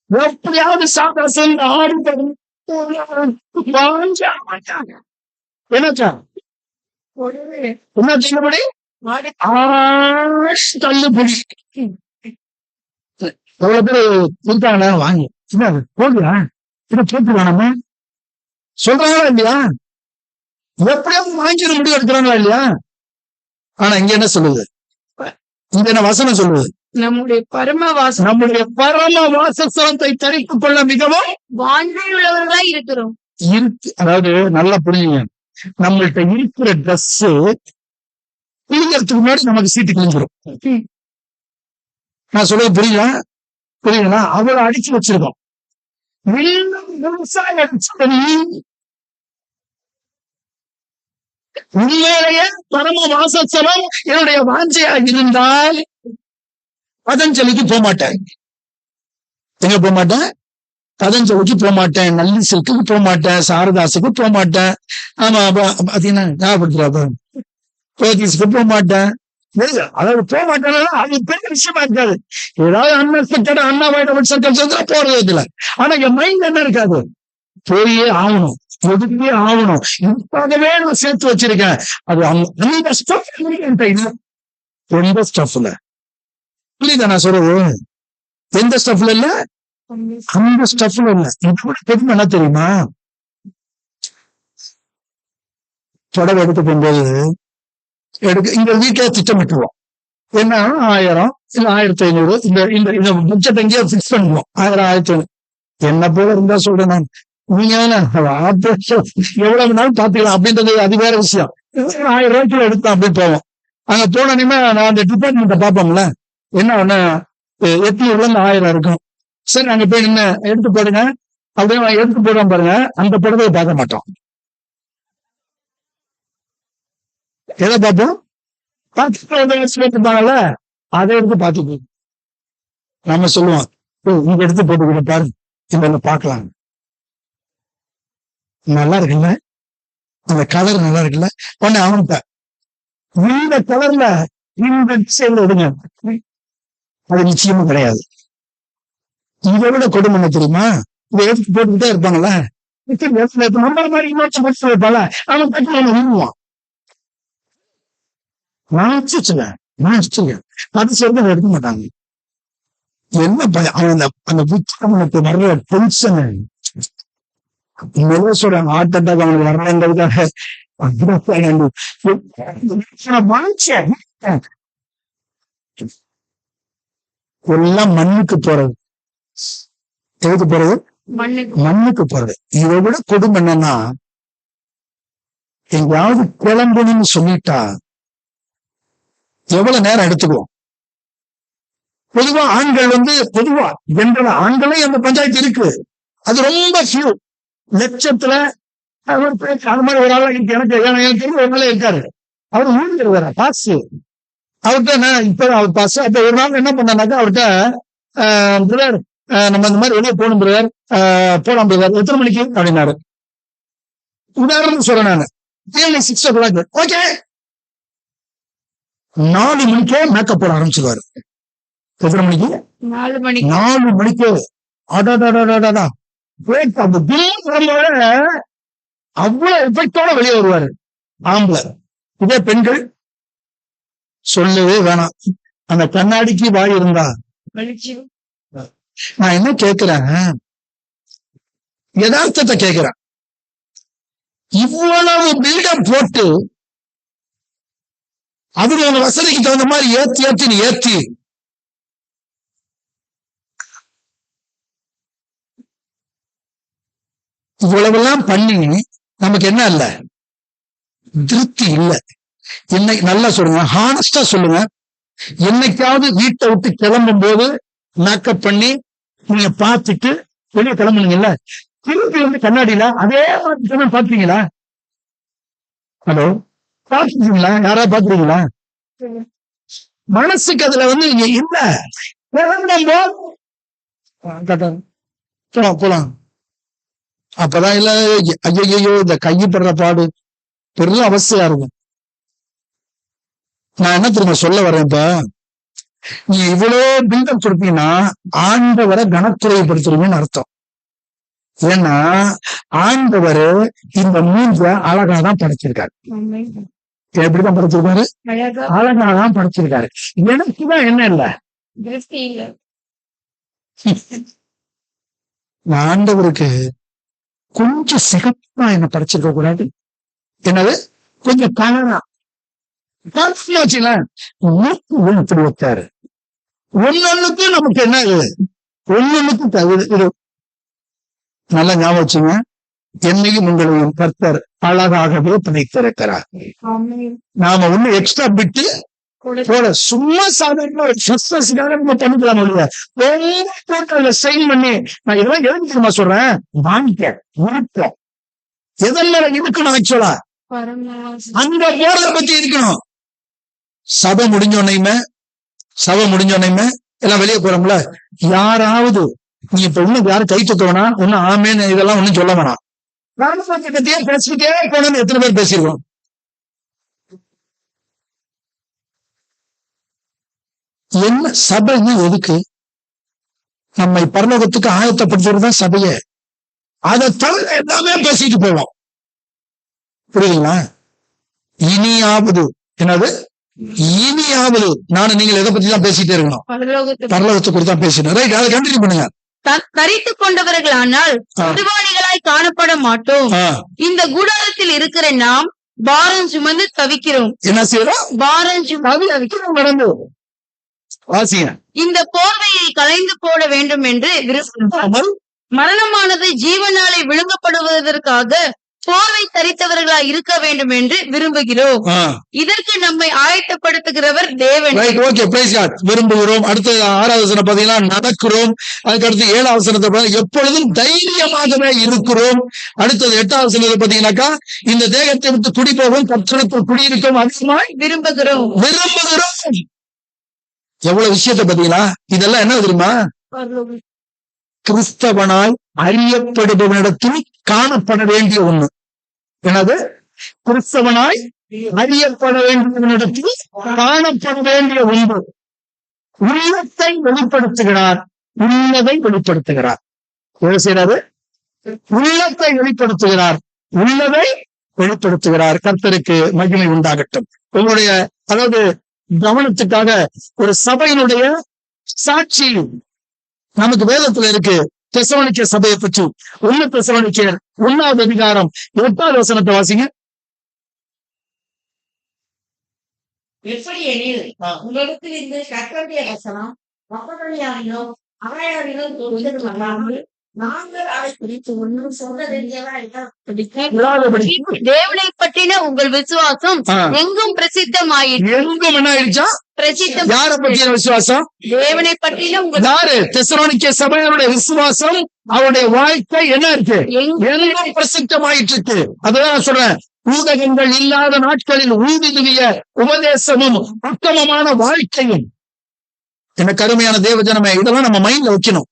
எப்படியாவது சாதாசன் ஆடி என்னாச்சா? என்ன செய்யபடி தள்ளுபடி. எவ்வளவு பேர் இருக்காங்களா? வாங்கி போடுறா போட்டுருவானம்மா சொல்றாங்களா இல்லையா? எப்படியாவது வாங்கிட முடிவு எடுக்கிறாங்களா இல்லையா? ஆனா இங்க என்ன சொல்லுது? இங்க என்ன வசனம் சொல்லுது? நம்முடைய பரம வாசஸ்தலத்தை தரித்துக் கொள்ள மிகவும் வாஞ்சையுள்ளவர்களாய் இருக்கிறோம். அதாவது நல்லா புரியுங்க. நம்மள்ட்ட இருக்கிற ட்ரெஸ் கிழிக்கிறதுக்கு முன்னாடி நமக்கு சீட்டு கிழிஞ்சிடும். நான் சொல்றது புரியுங்களா? அவ்வளவு அடிச்சு வச்சிருக்கோம். உண்மையிலேயே பரம வாசஸ்தலம் என்னுடைய வாஞ்சையா இருந்தால் பதஞ்சலிக்கு போக மாட்டேன். எங்க போக மாட்டேன்? பதஞ்சலிக்கு போக மாட்டேன், நல்லி சில்க்கு போக மாட்டேன், சாரதாசுக்கு போக மாட்டேன். ஆமா பாத்தீங்கன்னா ஞாபகப்படுத்துறா, போத்தீஸ்க்கு போக மாட்டேன். அதாவது போக மாட்டேன்னா அது பெரிய விஷயமா இருக்காது. ஏதாவது அன்எக்ஸ்பெக்டட் அண்ணா சர்க்கல் போறது இதுல. ஆனா என் மைண்ட் என்ன இருக்காது? போயே ஆகணும், ஒதுக்கியே ஆகணும். இதுக்காகவே நான் சேர்த்து வச்சிருக்கேன். அது அந்த ஸ்டஃப் எந்த ஸ்டஃப்ல புரியுதா நான் சொல்றது? எந்த ஸ்டஃப்ல இல்ல, அந்த ஸ்டஃப்ல இல்ல. பெருமை என்ன தெரியுமா? புடவை எடுத்து போகும்போது இங்க வீட்டுல திட்டமிட்டுருவோம். என்ன 1000 இல்ல 1500 இந்த பட்ஜெட் எங்கேயோ பிக்ஸ் பண்ணுவோம். 1000 1500 என்ன போல இருந்தா சொல்றேன் நான். நீங்க எவ்வளவு நாள் பாத்துக்கலாம் அப்படின்றது அது வேற விஷயம். 1000 ரூபாய்க்கு எடுத்தோம் அப்படி போவோம். அங்க போனோன்னே நான் அந்த டிபார்ட்மெண்ட்டை பார்ப்போம்ல, என்ன ஒண்ணு 800 1000 இருக்கும். சரி அங்க போய் என்ன எடுத்து போடுங்க அப்படியே எடுத்து போடுவோம் பாருங்க. அந்த புடவையை பார்க்க மாட்டோம். எதை பார்ப்போம்? பார்த்துப்பாங்கல்ல, அதை எடுத்து பார்த்துப்போம். நம்ம சொல்லுவோம் இங்க எடுத்து போட்டுக்கிட்ட பாரு, இங்க பாக்கலாம். நல்லா இருக்குல்ல, அந்த கலர் நல்லா இருக்குல்ல. உடனே அவன்கிட்ட இந்த கலர்ல இந்த டிசைன்ல எடுங்க, அது நிச்சயமா கிடையாது. இதை விட கொடுமை என்ன தெரியுமா? இதை எடுத்து போட்டுக்கிட்டே இருப்பாங்கல்ல, நம்ம மாதிரி இன்னொரு படிச்சு வைப்பாங்க, அவன் கட்டி விழுவான். நான் வச்சிருக்கேன் அது சேர்ந்து எடுக்க மாட்டாங்க. என்ன அவன் அந்த புத்தகத்துக்கு வர்ற டென்ஷன் சொல்றாங்க, ஹார்ட் அட்டாக் அவனுக்கு வர்றதுக்காக எல்லாம் மண்ணுக்கு போறது. எதுக்கு போறது? மண்ணுக்கு போறது. இதை விட கொடுமை என்னன்னா, எங்கேயாவது கிளம்பணும்னு சொல்லிட்டா எவ்வளவு நேரம் எடுத்துக்குவோம்? பொதுவா ஆண்கள் பொதுவா ஜென்ரலா ஆண்களே அந்த பஞ்சாயத்து இருக்கு. அது ரொம்ப ஃபியூ லட்சத்துல அது மாதிரி ஒரு ஆள் எனக்கு ஒரு நாள் இருக்காரு. அவர் ஊழியர் பாசு. அவர்கிட்ட இப்ப அவர் பாசு. அப்ப ஒரு நாள் என்ன பண்ணாக்கா, அவர்கிட்ட பிரதர் நம்ம இந்த மாதிரி வெளியே போகணும் பிரதர், போலாம் பிரதர், எத்தனை மணிக்கு அப்படின்னாரு. உதாரணம் சொல்றேன் நானு, 6 o'clock. ஓகே, 4 மணிக்கே மேக்கப் போட ஆரம்பிச்சிருவாரு. எத்தனை மணிக்கு? 4 மணிக்கு. அடாடாடாடாடா, அந்த அவ்வளவு எஃபெக்டோட வெளியே வருவாரு ஆம்பளை. இதே பெண்கள் சொல்லவே வேணாம். அந்த கண்ணாடிக்கு வாய் இருந்தா. நான் என்ன கேக்குறேன், யதார்த்தத்தை கேக்குறேன். இவ்வளவு பில்டப் போட்டு அவரோட வசதிக்கு தகுந்த மாதிரி ஏத்தி இவ்வளவெல்லாம் பண்ணி நமக்கு என்ன இல்ல? திருப்தி இல்ல. இன்னைக்கு நல்லா சொல்லுங்க, ஹானஸ்டா சொல்லுங்க, என்னைக்காவது வீட்டை விட்டு கிளம்பும் போது மேக்கப் பண்ணி நீங்க பார்த்துட்டு வெளியே கிளம்புனீங்கல்ல, திருப்பி கண்ணாடியில அதே மாதிரி பாத்துறீங்களா? ஹலோ, பாத்துருக்கீங்களா? யாராவது பாத்துறீங்களா? மனசுக்கு அதுல நீங்க இல்ல போலாம். அப்பதான் இல்ல, ஐயோ இந்த கையப்படுற பாடு பெரிய அவசியம் இருக்கும். நான் என்ன திரும்ப சொல்ல வரேன், இப்ப நீ இவ்வளவு பில்டப் கொடுத்தீங்கன்னா ஆண்டவரை கனத்துறைப்படுத்துறீங்கன்னு அர்த்தம். ஏன்னா ஆண்டவர் இந்த மூஞ்ச அழகாதான் படைச்சிருக்காரு. எப்படிதான் படைச்சிருக்காரு? அழகாதான் படைச்சிருக்காரு. எனக்குதான் என்ன இல்ல, ஆண்டவருக்கு கொஞ்சம் சிகப்பா என்ன படைச்சிருக்க கூடாது? என்னது கொஞ்சம் கலரா வச்சுக்கலாம். இப்படி வச்சாரு. ஒன்னொன்னுக்கு நமக்கு என்ன ஒன்னொன்னுக்கு தகுதி. நல்லா ஞாபகம் வச்சுங்க, என்னையும் உங்களையும் கர்த்தர் அழகாகவே படைத்திருக்கிறார். நாம ஒண்ணு எக்ஸ்ட்ரா பிட்டு போல சும்மா சாதாரண நம்ம பண்ணிக்கலாம் இல்லையா? சைன் பண்ணி நான் இதெல்லாம் எழுதி சொல்றேன், வாங்கிக்க எதெல்லாம் இருக்கணும் ஆக்சுவலா அந்த போறத பத்தி இருக்கணும். சபை முடிஞ்சோன்னையுமே எல்லாம் வெளியே போறோம்ல, யாராவது நீ இப்ப இன்னும் யாரும் கை தூக்கவனா ஒன்னும் ஆமேன்னு இதெல்லாம் ஒண்ணும் சொல்ல வேணாம். பத்தியே பேசிக்கிட்டே போனோம்னு எத்தனை பேர் பேசிருக்கோம்? என்ன சபைன்னு எதுக்கு? நம்மை பரலோகத்துக்கு ஆயத்தப்படுத்துறதுதான் சபைய. அதை தவிர எல்லாமே பேசிட்டு போவோம். புரியுதுங்களா? இனியாவது என்னது? இனியாவது நானும் நீங்கள் எதை பத்தி தான் பேசிட்டே இருக்கணும்? பரலோகத்தை குறித்து தான் பேசணும். ரைட், அதை கண்டினியூ பண்ணுங்க. தரித்துக் கொண்டவர்களானால் நிர்வாணிகளாய் காணப்பட மாட்டோம். இந்த கூடாரத்தில் இருக்கிற நாம் பாரம் சுமந்து தவிக்கிறோம். என்ன செய்யறோம்? பாரம் சுமந்து நடந்து வாசிங்க. இந்த போர்வையை களைந்து போட வேண்டும் என்று விரும்புகிறோம். மரணமானது ஜீவனாலே விழுங்கப்படுவதற்காக போர்வை தரித்தவர்களாய் இருக்க வேண்டும் என்று விரும்புகிறோம். இதற்கு நம்மை ஆயத்தப்படுத்துகிறவர் தேவன். விரும்புகிறோம். அடுத்த 6வது வசனம் பாத்தீங்கன்னா நடக்கிறோம். அதுக்கடுத்து 7வது வசனத்தை எப்பொழுதும் தைரியமாகவே இருக்கிறோம். அடுத்தது 8வது வசனத்தை பாத்தீங்கன்னாக்கா இந்த தேகத்தை விட்டு குடி போகும் கர்த்தருக்குள் குடியிருக்கும் அதிகமாய் விரும்புகிறோம். எவ்வளவு விஷயத்தை பாத்தீங்களா? இதெல்லாம் என்ன தெரியுமா? கிறிஸ்தவனாய் அறியப்படுபவனிடத்தில் காணப்பட வேண்டிய ஒண்ணு. எனது கிறிஸ்தவனாய் அறியப்பட வேண்டியவனிடத்தில் காணப்பட வேண்டிய ஒன்று. உள்ளத்தை வெளிப்படுத்துகிறார், உள்ளதை வெளிப்படுத்துகிறார். என்ன செய்யறாரு? உள்ளத்தை வெளிப்படுத்துகிறார், உள்ளதை வெளிப்படுத்துகிறார். கர்த்தருக்கு மகிமை உண்டாகட்டும். உங்களுடைய அதாவது கவனத்துக்காக ஒரு சபையினுடைய சாட்சி நமக்கு வேதத்துல இருக்கு. தெசலோனிக்கே சபையை பற்றி 1 தெசலோனிக்கேயர் 1ஆவது அதிகாரம் 8வது வசனத்தை வாசிங்க. எப்படி எனில் உங்களிடத்தில் இந்த கர்த்தருடைய வசனம் மக்களியாரிலோ அவையாரிலோ தோன்றுவதால் நாங்கள் அதை குறித்து ஒன்றும் சொல்ல வேண்டியதா தேவனை பற்றின உங்கள் விசுவாசம் எங்கும் பிரசித்தமாயிற்று. எங்கும் என்ன ஆயிடுச்சா? பிரசித்தம். யாரை பற்றிய விசுவாசம்? தேவனை பற்றின உங்கள் யாரு? தெசலோனிக்கே சபையோட விசுவாசம், அவருடைய வாழ்க்கை என்ன இருக்கு? எங்கும் பிரசித்தமாயிட்டு இருக்கு. அதுதான் நான் சொல்றேன். ஊடகங்கள் இல்லாத நாட்களில் ஊதிய உபதேசமும் உத்தமமான வாழ்க்கையும். என்ன கருமையான தேவ ஜனமே, இதெல்லாம் நம்ம மைண்ட்ல வைக்கணும்.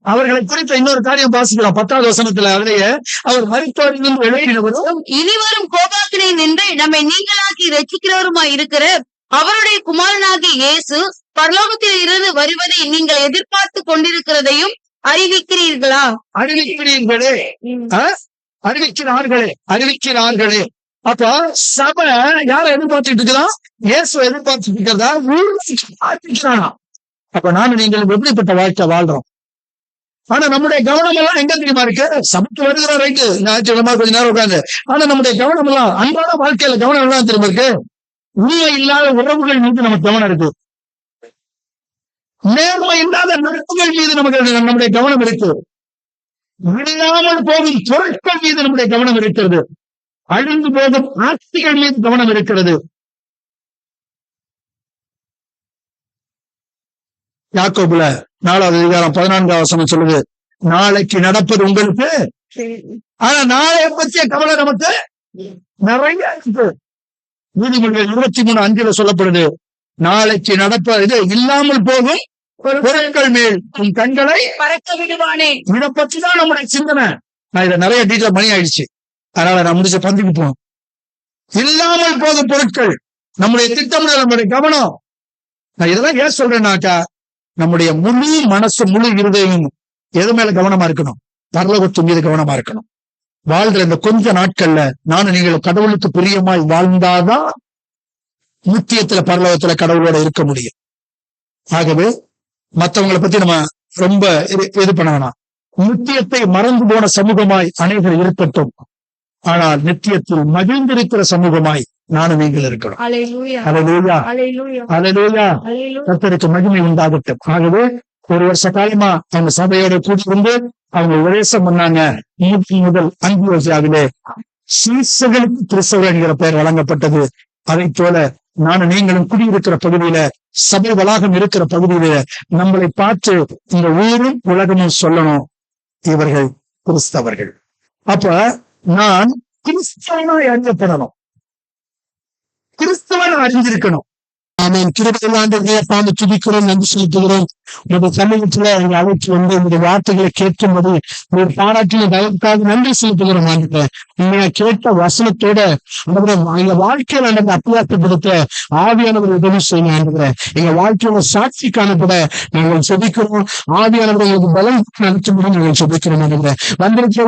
அவர்களை குறித்த இன்னொரு காரியம் வாசிக்கலாம் 10வது வசனத்துல. அதிலேயே அவர் மரித்தோரிலிருந்து எழுப்பினவரும் இனிவரும் கோபாக்கினை நின்று நம்மை நீங்களாக்கி ரட்சிக்கிறவருமாய் இருக்கிற அவருடைய குமாரனாகிய இயேசு பரலோகத்தில் இருந்து வருவதை நீங்கள் எதிர்பார்த்து கொண்டிருக்கிறதையும் அறிவிக்கிறீர்களா? அறிவிக்கிறீர்களே, அறிவிக்கிறார்களே. அப்ப சபை யாரை எதிர்பார்த்துட்டு இருக்குதான்? இயேசு எதிர்பார்த்துட்டு இருக்கிறதா? ஊழியனா? அப்ப நானும் நீங்கள் எப்படிப்பட்ட வாழ்க்கை வாழ்றோம்? ஆனா நம்முடைய கவனம் எல்லாம் எங்க தெரியுமா இருக்கு? சமைச்சு வருகிற ரைட்டு, ஞாயிற்றுக்கிழமை கொஞ்ச நேரம் உட்காந்து. ஆனா நம்முடைய கவனம் எல்லாம் அன்றாட வாழ்க்கையில கவனம் எல்லாம் தெரியுமா இருக்கு? உண்மை இல்லாத உறவுகள் மீது நமக்கு கவனம் இருக்கு. நேர்மை இல்லாத நட்புகள் மீது நம்முடைய கவனம் இருக்கு. இல்லாமல் போகும் பொருட்கள் மீது நம்முடைய கவனம் இருக்கிறது. அழிந்து போகும் ஆஸ்திகள் மீது கவனம் இருக்கிறது. யாக்கோபுல 4வது அதிகாரம் 14வது வசனம் சொல்லுது, நாளைக்கு நடப்பது உங்களுக்கு, ஆனா நாளைய பற்றிய கவலை நமக்கு நிறைய இருக்கு. நீதிமொழிகள் 23:5 சொல்லப்படுது, நாளைக்கு நடப்பது இல்லாமல் போகும் பொருட்கள் மேல் உன் கண்களை பறக்க விடுவானே. இதை பற்றிதான் நம்முடைய சிந்தனை. நான் இதை நிறைய டீட்டெயில் மணி ஆயிடுச்சு, அதனால நான் முடிச்ச பந்திக்கு போவோம். இல்லாமல் போகும் பொருட்கள் நம்முடைய திட்டம், நம்முடைய கவனம். நான் இதெல்லாம் ஏன் சொல்றேன்னாக்கா, நம்முடைய முழு மனசு முழு இருதயம் எது மேல கவனமா இருக்கணும்? பரலோகத்து மீது கவனமா இருக்கணும். வாழ்ற இந்த கொஞ்ச நாட்கள்ல நானும் நீங்கள் கடவுளுக்கு பிரியமாய் வாழ்ந்தாதான் நித்தியத்துல பரலோகத்துல கடவுளோட இருக்க முடியும். ஆகவே மற்றவங்களை பத்தி நம்ம ரொம்ப இது பண்ண வேணாம். நித்தியத்தை மறந்து போன சமூகமாய் அனைவரும் இருக்கட்டும், ஆனால் நித்தியத்தில் மகிழ்ந்திருக்கிற சமூகமாய் நானும் நீங்கள் இருக்கணும். கர்த்தருக்கு மகிமை உண்டாகட்டும். ஆகவே 1 வருஷ காலமா அவங்க சபையோட கூடி வந்து அவங்க உபதேசம் பண்ணாங்க. முதல் அந்தியோசியாவிலே சீசர்களுக்கு கிறிஸ்தவர் என்கிற பெயர் வழங்கப்பட்டது. அதை போல நானும் நீங்களும் குடியிருக்கிற பகுதியில, சபை வளாகம் இருக்கிற பகுதியில நம்மளை பார்த்து இந்த ஊரும் உலகமும் சொல்லணும், இவர்கள் கிறிஸ்தவர்கள். அப்ப நான் கிறிஸ்தவனாய் அறியப்படணும், கிறிஸ்தவன் அறிந்திருக்கணும். ஆமேன். கிருபையிலாண்டவர்களே, பார்த்து துதிக்கிறோம், நன்றி செலுத்துகிறோம். உங்களுடைய சமூகத்துல எங்க அழைச்சி வந்து இந்த வார்த்தைகளை கேட்கும்போது ஒரு பாராட்டின தயவுக்காக நன்றி செலுத்துகிறோம். உண்மையா கேட்ட வசனத்தோட எங்க வாழ்க்கையில நடந்த அப்பியாசப்படுத்த ஆவியானவர் உதவி செய்ய ஆண்டுகிற எங்க வாழ்க்கையோட சாட்சி காணப்பட நாங்கள் செபிக்கிறோம். ஆவியானவர் எங்களுக்கு பலம் நடத்தும்படி நாங்கள் செபிக்கிறோம். வந்திருக்கிற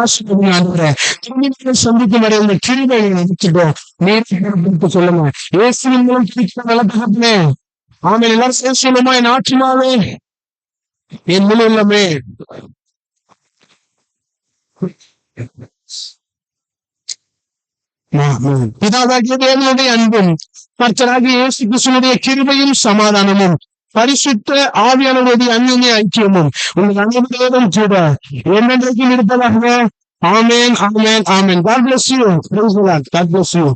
ஆசிரியர் ஆண்டுகிற சந்திக்கும் வரை இந்த கிருபையை நடத்திட்டோம். நேற்று சொல்லுங்க, இயேசுவின் மூலம் நடத்தப்பட்டே. ஆமே. எல்லாரும் சேர்ந்து சொல்லுமா, என் ஆற்றுமாவே என் முழு உள்ளமே. பிதாவாகிய தேவனுடைய அன்பும் கர்த்தராகிய இயேசு கிறிஸ்துவினுடைய கிருபையும் சமாதானமும் பரிசுத்த ஆவியானவருடைய அந்நிய ஐக்கியமும் உங்கள் அனைவரோடும் கூட என்னென்றைக்கும் இருப்பதாக. ஆமென், ஆமென், ஆமென். God bless you. Praise the Lord. God bless you.